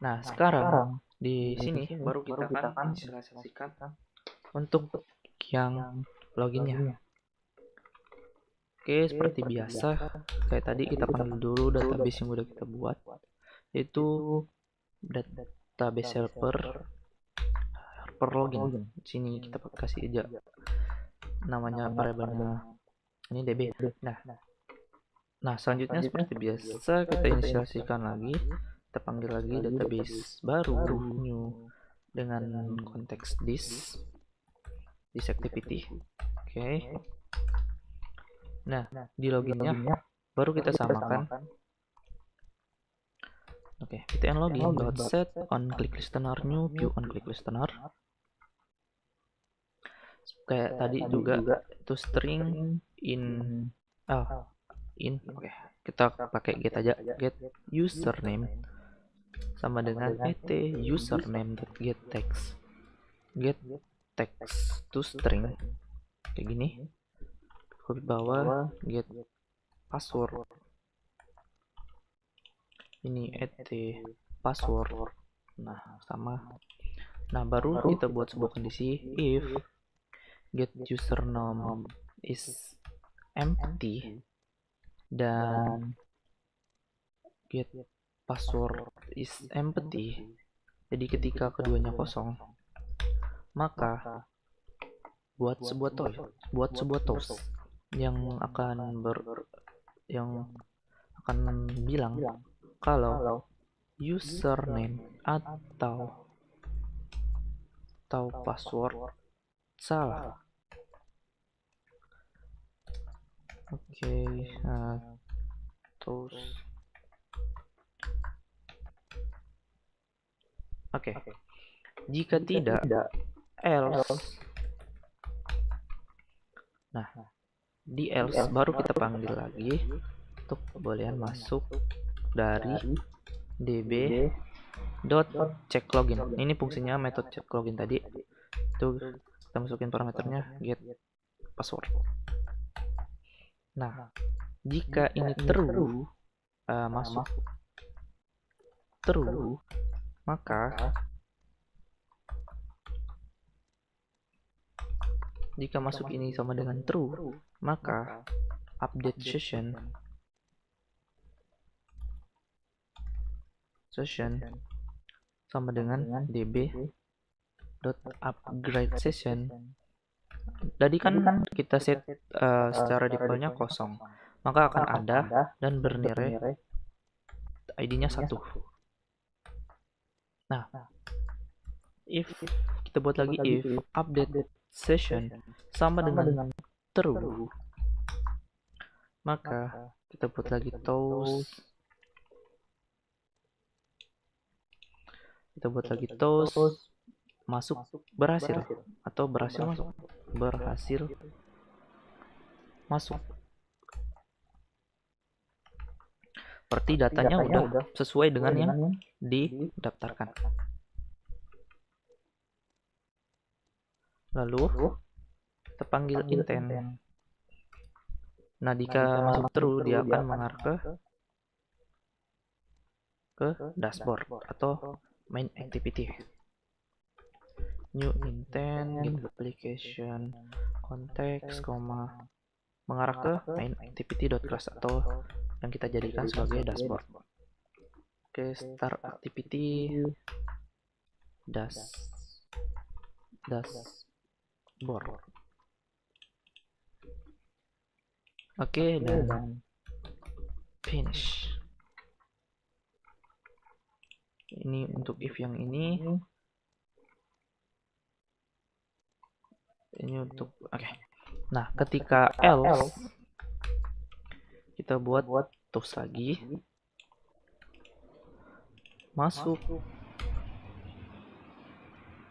Nah, sekarang di sini baru kita akan inisialisasikan untuk yang loginnya. Oke, seperti biasa, kayak tadi kita panggil dulu database yang udah kita buat, yaitu database helper login. Di sini kita kasih aja namanya variabelnya ini db. Nah, selanjutnya seperti biasa kita inisialisasikan lagi, kita panggil lagi database baru new dengan konteks this activity. Oke. Nah, di loginnya baru kita samakan. Oke, btn login dot set on click listener new view on click listener. Kayak tadi juga itu string in. Oke, kita pakai get aja, get username sama dengan username dot get text to string kayak gini. Copy bawah, get password, ini password. Nah, sama. Nah, baru kita buat sebuah kondisi if get username is empty dan get password is empty. Jadi ketika keduanya kosong, maka buat sebuah toast yang akan bilang kalau username atau password salah. Oke, terus jika tidak else. Nah, di else baru kita panggil lagi untuk kebolehan masuk dari db dot check login. Ini fungsinya metode check login tadi. Itu kita masukin parameternya get password. Nah, jika ini true, masuk true, maka jika masuk ini sama dengan true, maka update session sama dengan db.upgrade session. Tadi kan kita set secara defaultnya kosong, maka akan ada dan bernilai ID-nya 1. Nah, if kita buat lagi if update session sama dengan true, maka kita buat lagi toast masuk berhasil atau berhasil masuk. Berarti datanya udah sesuai dengan yang didaftarkan. Lalu kita panggil intent. Nah, jika masuk true, dia akan mengarah ke dashboard atau main activity. New intent get application context, mengarah ke main activity.class atau yang kita jadikan sebagai dashboard. Oke, start activity dashboard. Oke, dan finish. Ini untuk if yang ini untuk oke. Nah, ketika else kita buat toast lagi, masuk.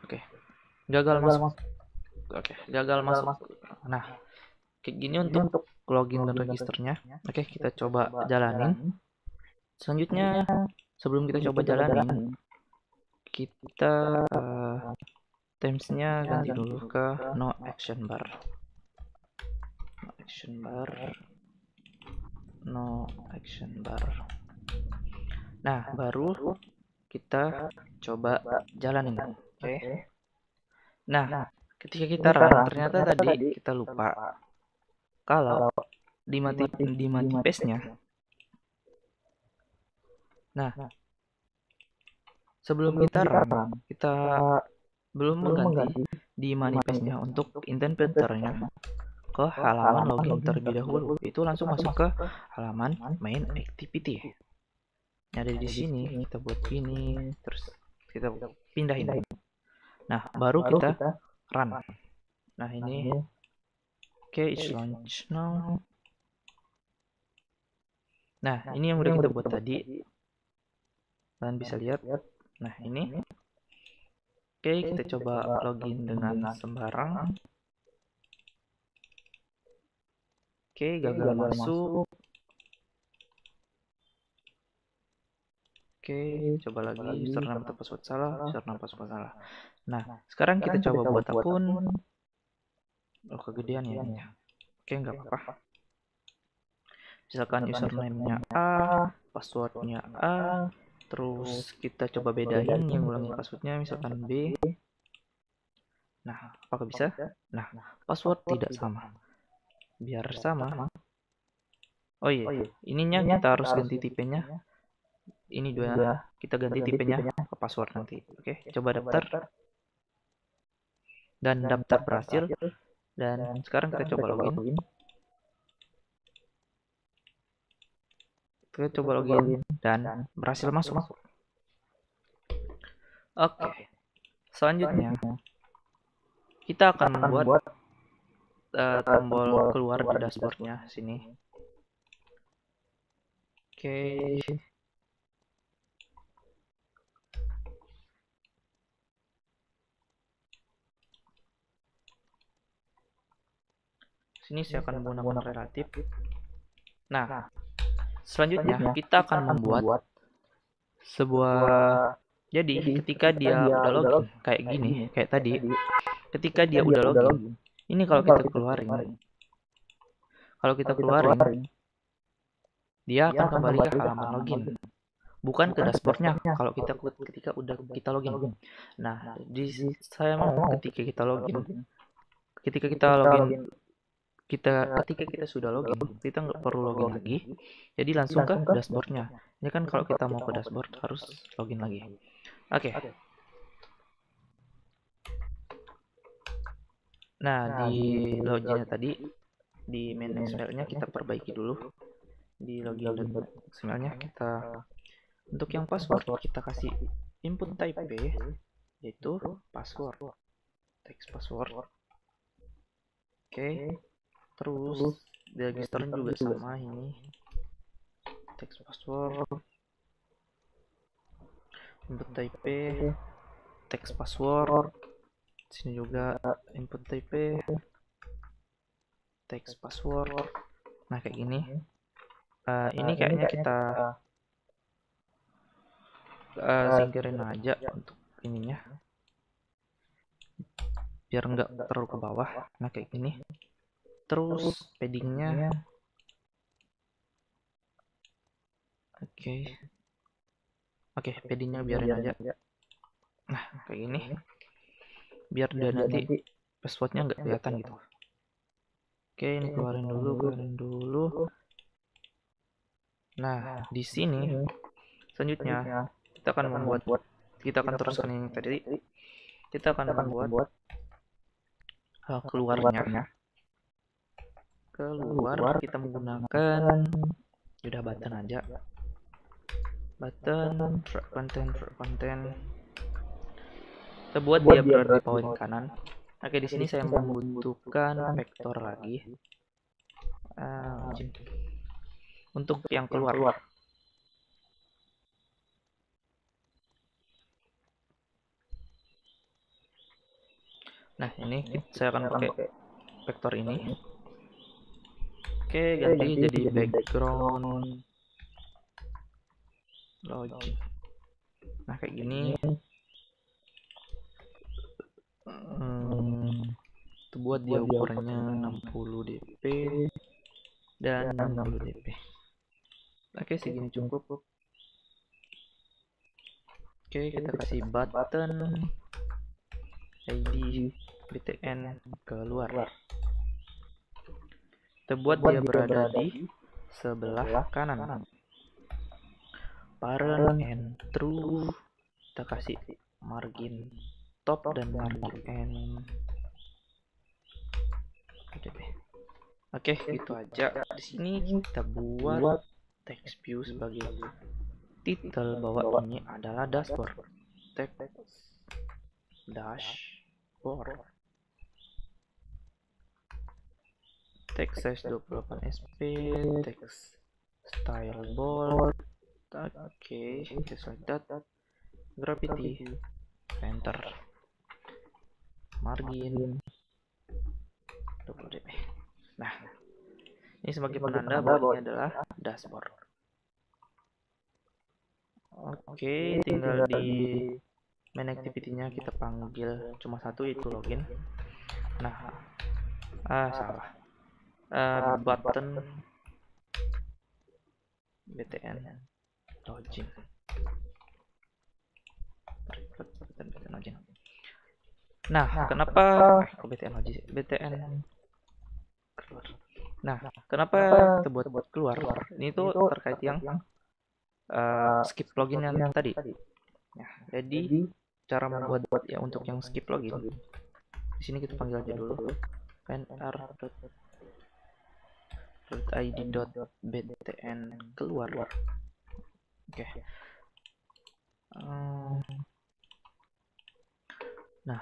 Oke, gagal masuk. Nah, kayak gini untuk login dan registernya. Oke, kita coba jalanin. Selanjutnya, sebelum kita coba jalanin, kita timesnya ganti dulu ke no action bar. Nah, baru kita coba jalanin. Oke. Nah, ketika kita run, ternyata tadi kita lupa kalau di mati paste-nya. Nah, sebelum kita run, kita belum mengganti di manifestnya untuk intent painter-nya ke halaman login terlebih dahulu. Itu langsung masuk ke halaman main activity. Ada di sini, kita buat gini, terus kita pindahin. Nah, baru kita run. Nah, ini oke, it's launch now. Nah, ini yang udah kita buat tadi. Kalian bisa lihat. Nah, ini. Oke, kita coba login dengan sembarang. Oke, gagal masuk. Oke, coba lagi. Username atau password salah. Nah, sekarang kita coba buat akun. Oh, kegedean ya ini. Oke, nggak apa-apa. Misalkan username-nya A, passwordnya A. Terus kita coba bedain yang ulangi passwordnya, misalkan B. Nah, apakah bisa? Nah, password tidak sama. Biar sama. Oh iya, ininya kita harus ganti tipenya. Ini dua, kita ganti tipenya ke password nanti. Oke, coba daftar. Dan daftar berhasil. Dan sekarang kita coba login. Kita coba login dan berhasil masuk. Oke. Selanjutnya kita akan membuat tombol keluar di dashboardnya sini. Oke. Sini saya akan menggunakan relatif. Nah, selanjutnya kita akan membuat sebuah, jadi ketika dia udah login kayak gini, kayak tadi, ketika dia udah login, ini kalau kita keluarin, dia akan kembali ke halaman login, bukan ke dashboardnya kalau ketika udah kita login. Nah, saya mau ketika kita login ketika kita login, ketika kita sudah login, kita nggak perlu login lagi, jadi langsung ke dashboardnya. Ini kan kalau kita mau ke dashboard harus login lagi. Oke. Nah, di loginnya tadi, di main XML-nya kita perbaiki dulu. Di login dan XML-nya kita, untuk yang password kita kasih input type yaitu password, text password. Oke. Terus di register juga sama, ini text password, input type, text password. Sini juga input type, text password. Nah, kayak gini. Ini kayaknya kita singkirin aja untuk ininya, biar nggak terlalu ke bawah. Nah, kayak gini. Terus paddingnya, oke, paddingnya biarin aja. Nah, kayak gini, biar dia nanti passwordnya nggak kelihatan gitu. Oke, ini keluarin dulu. Nah, di sini selanjutnya kita akan teruskan yang tadi. Kita akan membuat keluarnya. Keluar kita menggunakan udah button aja. Button drag content. Kita buat dia berada di paling kanan. Oke, di sini saya membutuhkan vektor lagi. Untuk yang keluar. Nah, ini saya akan pakai vektor ini. Oke, ganti jadi background login. Nah, kayak gini. Itu buat dia ukurannya 60 dp dan 60 dp. Oke, segini cukup. Oke, kita kasih button ID btn keluar. Kita buat dia berada di sebelah kanan. Parent and true. Kita kasih margin top dan margin end. Oke, gitu aja. Di sini kita buat text view sebagai title bahwa ini adalah dashboard. Text dashboard. Text size 28 sp, text style bold. Oke, just like that. Gravity, enter. Margin 20 dp. Nah, ini sebagai penanda bahwa ini adalah dashboard. Oke, tinggal di main activity-nya kita panggil cuma satu, yaitu login. Nah, salah. Button btn login. Nah, kenapa btn login? btn keluar. Nah, kenapa kita buat keluar? Ini tuh terkait yang skip login yang tadi. Nah, jadi cara membuat ya untuk yang skip login, di sini kita panggil aja dulu nr.id.btn keluar. Oke. Nah,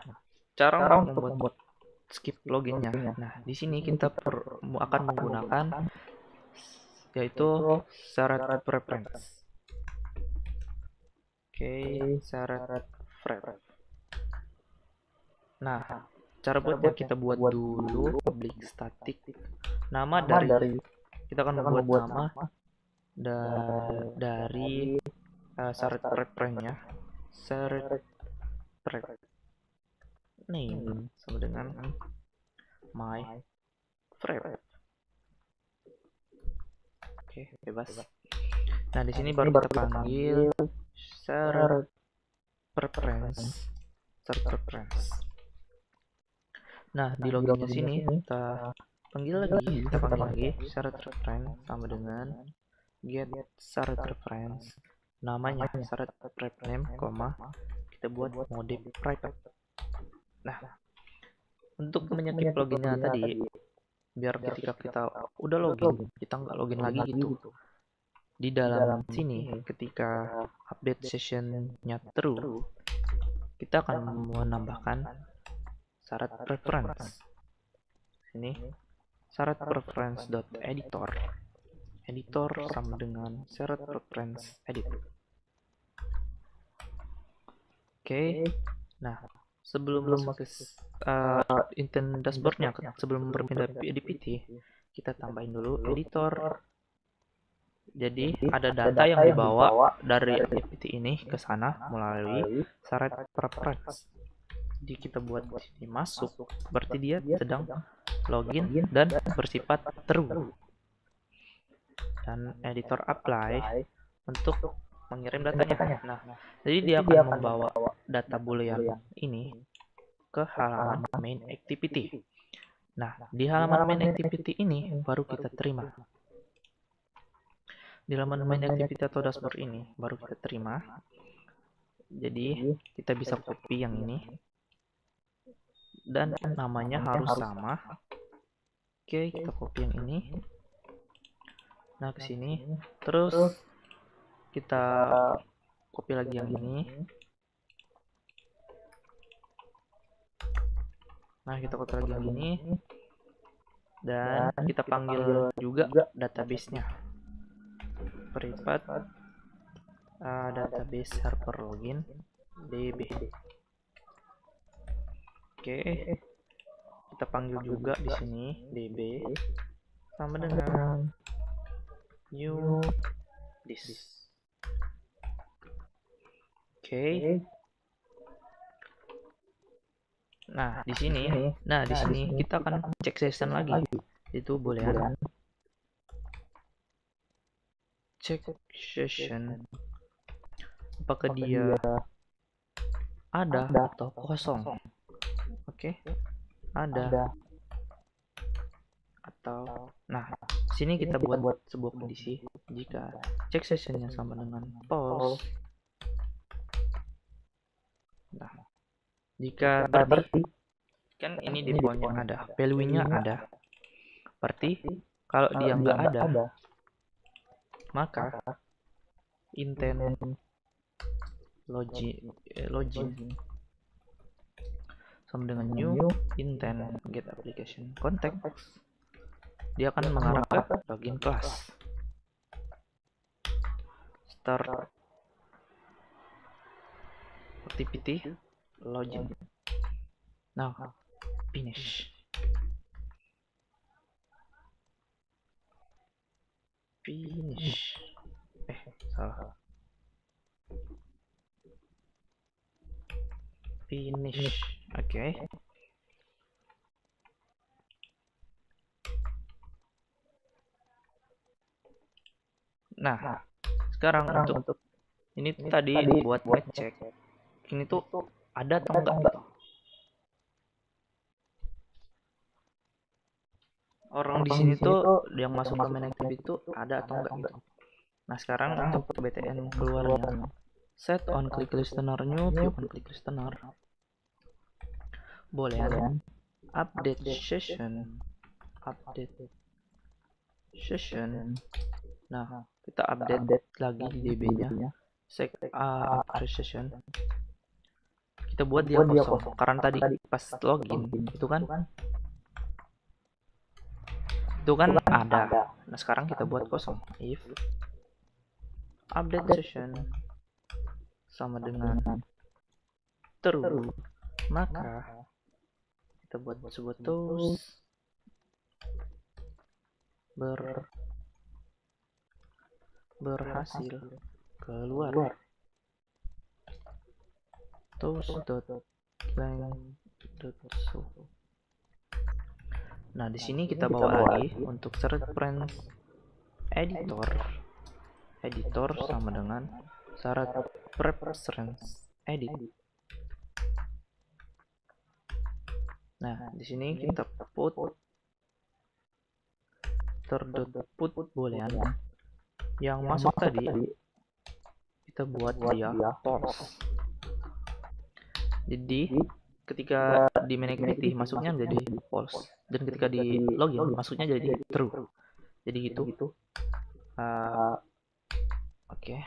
cara untuk membuat skip loginnya. Nah, di sini kita akan menggunakan yaitu syarat preference. Oke, syarat preference. Nah, cara buatnya kita buat dulu public static nama dari kita akan membuat nama dari syarat preference-nya. Syarat preference name sama dengan my preference. Oke, bebas. Nah, di sini baru kita panggil syarat preference. Nah, di loginnya sini kita panggil lagi syarat reference sama dengan get syarat reference, namanya syarat ref name, kita buat mode private. Nah, untuk menyekip loginnya tadi, biar ketika kita udah login, kita nggak login lagi gitu. Di dalam sini, ketika update sessionnya true, kita akan menambahkan syarat preference. Ini syarat preference.editor. Editor sama dengan syarat preference edit. Oke. Nah, sebelum masuk ke intent dashboardnya, sebelum berpindah ke DPT, kita tambahin dulu editor. Jadi ada data yang dibawa dari DPT ini ke sana melalui syarat preference. Jadi kita buat di sini masuk, berarti dia sedang login dan bersifat true. Dan editor apply untuk mengirim datanya. Nah, jadi dia akan membawa data boolean ini ke halaman main activity. Nah, di halaman main activity ini baru kita terima. Di halaman main activity atau dashboard ini baru kita terima. Jadi kita bisa copy yang ini dan namanya harus sama. Oke, kita copy yang ini. Nah, ke sini terus kita copy lagi yang ini. Nah, kita copy lagi yang ini dan kita panggil juga database-nya. Private database server login db. Oke, kita panggil juga di sini db sama dengan new this. Oke. Nah, di sini kita akan cek session lagi. Itu boolean check session, apakah dia ada atau kosong. Oke, ada atau, nah, sini kita buat sebuah kondisi. Jika check sessionnya sama dengan false, nah, jika berarti kan ini defaultnya ada, value-nya ada, berarti kalau dia nggak ada, maka intent login sama dengan new intent get application context, dia akan mengarah ke login class. Start activity login. Now finish. Salah. Finish. Oke. Nah, sekarang untuk ini tadi buat ngecek ini tuh ada atau enggak gitu. Orang di sini tuh yang masuk ke main activity itu ada atau enggak gitu. Nah, sekarang untuk BTN keluarnya, set on click listener new, view on click listener, boleh update session. Nah, kita update lagi DB-nya, set update session. Kita buat dia kosong karena tadi pas login itu kan ada. Nah, sekarang kita buat kosong. If update session sama dengan true, maka kita buat sebuah toast berhasil keluar. Toast.length.show. Nah, di sini kita bawa lagi untuk reference editor sama dengan syarat preference edit. Nah, di sini kita put ter.put boolean yang masuk tadi kita buat dia false. Jadi ketika di main activity masuknya menjadi false, dan ketika di login masuknya jadi true. Jadi gitu. Oke,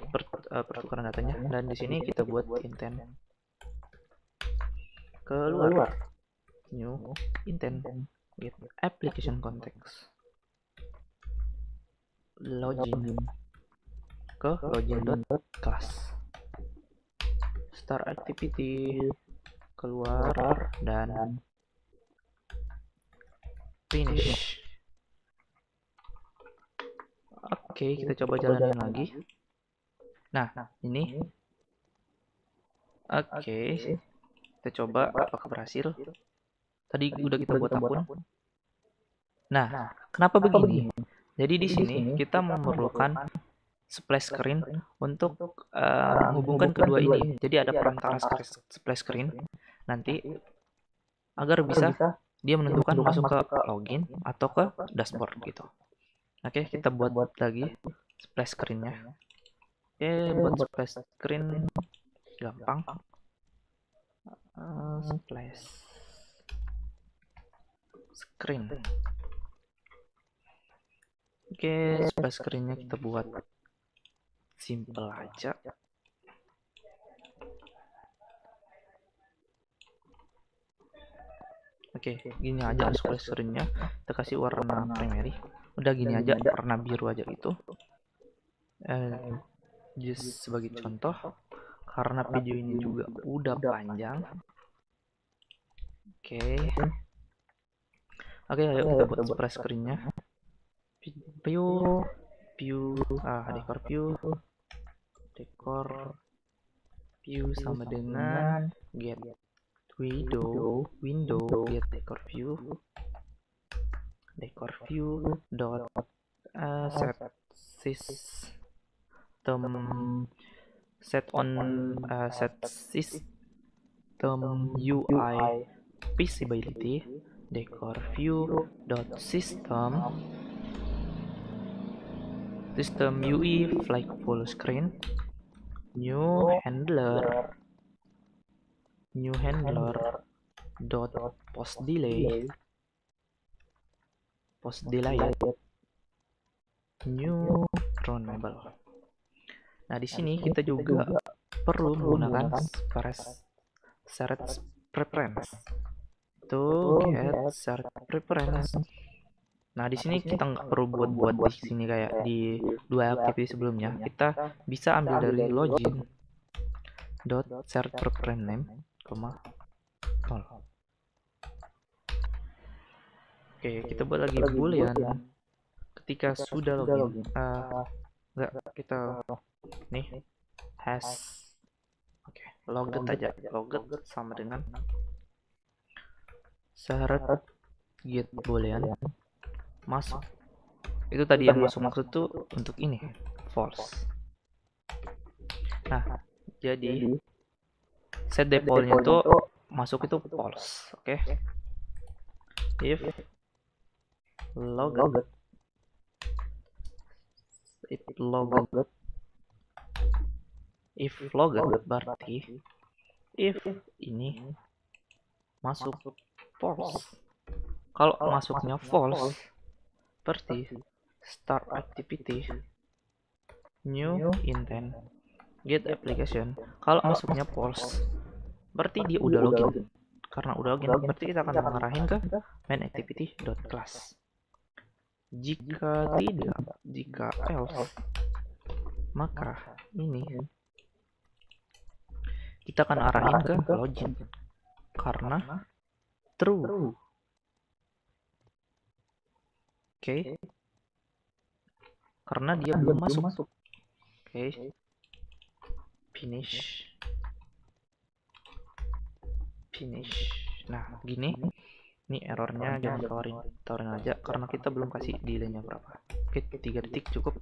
pertukaran datanya. Dan di sini kita buat intent keluar, new intent with application context, login ke login.class, start activity keluar, dan finish. Oke, kita coba jalanin lagi. Nah, ini oke, kita coba apakah berhasil. Tadi udah kita buat akun. Nah, kenapa begini? Jadi di sini kita memerlukan splash screen untuk menghubungkan kedua ini. Jadi ada perantara splash screen nanti agar bisa dia menentukan masuk ke login atau ke dashboard gitu. Oke, kita buat lagi splash screen-nya. Oke, buat splash screen gampang. Splash screen. Oke, splash screen-nya kita buat simple aja. Oke, gini aja splash screen-nya. Kita kasih warna primary. Udah gini aja, warna biru aja gitu. Just sebagai contoh, karena video ini juga udah panjang. Oke, ayo kita buat splash screen-nya. View, dekor view sama dengan get window get dekor view dot set system UI visibility dekor view dot system UI flag full screen new handler dot post delay new runnable. Nah, di sini kita juga perlu menggunakan shared preference to get shared preference. Nah, di sini kita nggak perlu buat di sini kayak di dua activity sebelumnya. Kita bisa ambil dari login dot shared preference name, 0. Oke, kita buat lagi boolean ketika sudah login. Enggak, kita nih has. Oke, loget aja. Loget sama dengan syarat get boolean masuk. Itu tadi yang masuk maksud tuh untuk ini false. Nah, jadi set defaultnya tuh masuk itu false. Oke. If loget berarti if ini masuk false. Kalau masuknya false berarti start activity new intent get application. Kalau masuknya false berarti dia udah login. Karena udah login berarti kita akan mengarahin ke main activity.class. Jika else, maka ini kita akan arahin ke login karena true. Oke. Karena dia belum masuk. Oke. Finish. Nah, gini. Ini errornya jangan keluarin aja karena kita belum kasih delay-nya berapa. Oke, 3 detik cukup.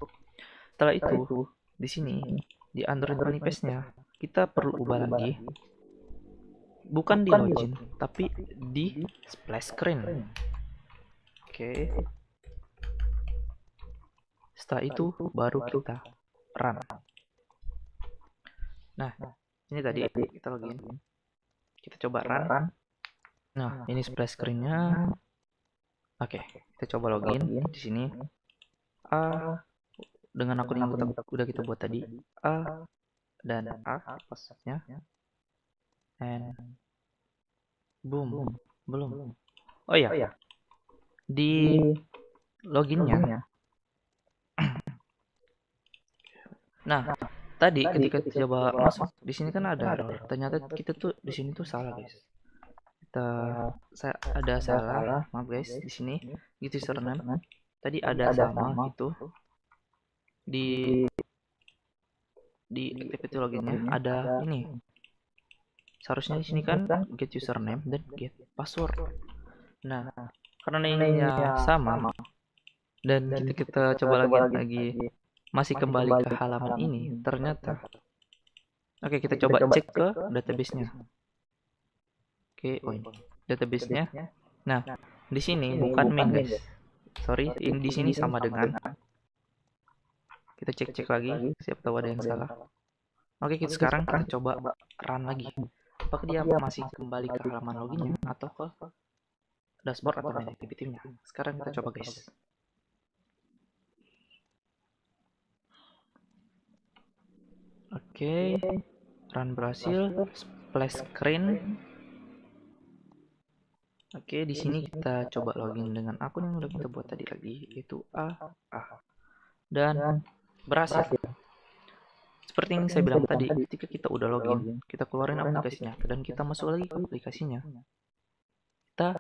Setelah itu, di sini di Android manifest-nya kita perlu ubah lagi bukan di login tapi di splash screen. Oke. Setelah itu baru kita run. Nah, ini tadi kita login. Kita coba run. Nah, ini splash screen-nya. Oke, kita coba login di sini. Dengan akun yang udah kita buat tadi, dan passwordnya, and boom, belum. Oh ya, di loginnya. Nah, tadi ketika coba masuk di sini kan ada error. Ternyata kita tuh di sini tuh salah, guys. Ada salah, maaf guys, di sini gitu username. Tadi ada sama gitu. Di activity loginnya ada ini. Seharusnya di sini kan get username dan get password. Nah, karena ini sama dan kita coba lagi masih kembali ke halaman ini, ternyata oke, kita coba cek ke database-nya. Oke, database-nya. Nah, di sini bukan main, guys. Sorry, di sini sama dengan. Kita cek lagi, siapa tahu ada yang salah. Oke, sekarang kita coba run lagi. Apakah dia masih kembali ke halaman loginnya atau ke dashboard atau main activity-nya? Sekarang kita coba, guys. Oke, run berhasil, splash screen. Oke, di sini kita coba login dengan akun yang udah kita buat tadi lagi, yaitu dan berhasil. Seperti yang saya bilang tadi, ketika kita udah login, kita keluarin aplikasinya dan kita masuk lagi ke aplikasinya, kita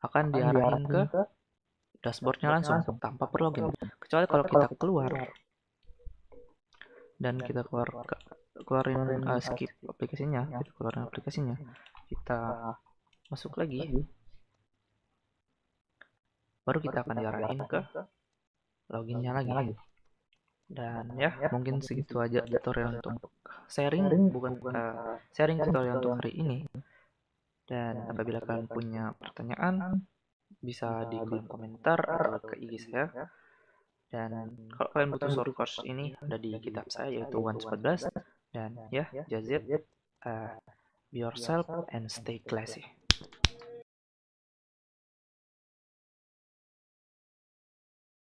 akan diarahin ke dashboardnya langsung tanpa perlu login. Kecuali kalau kita keluar dan kita keluarin skip aplikasinya, kita keluarin aplikasinya, kita masuk lagi, baru kita akan diarahin ke loginnya lagi. Dan ya, mungkin segitu aja tutorial untuk sharing tutorial untuk hari ini. Dan apabila kalian punya pertanyaan, bisa di kolom komentar atau ke IG saya. Dan kalau kalian butuh short course ini ada di kitab saya, yaitu 114. Dan ya, just it, be yourself and stay classy.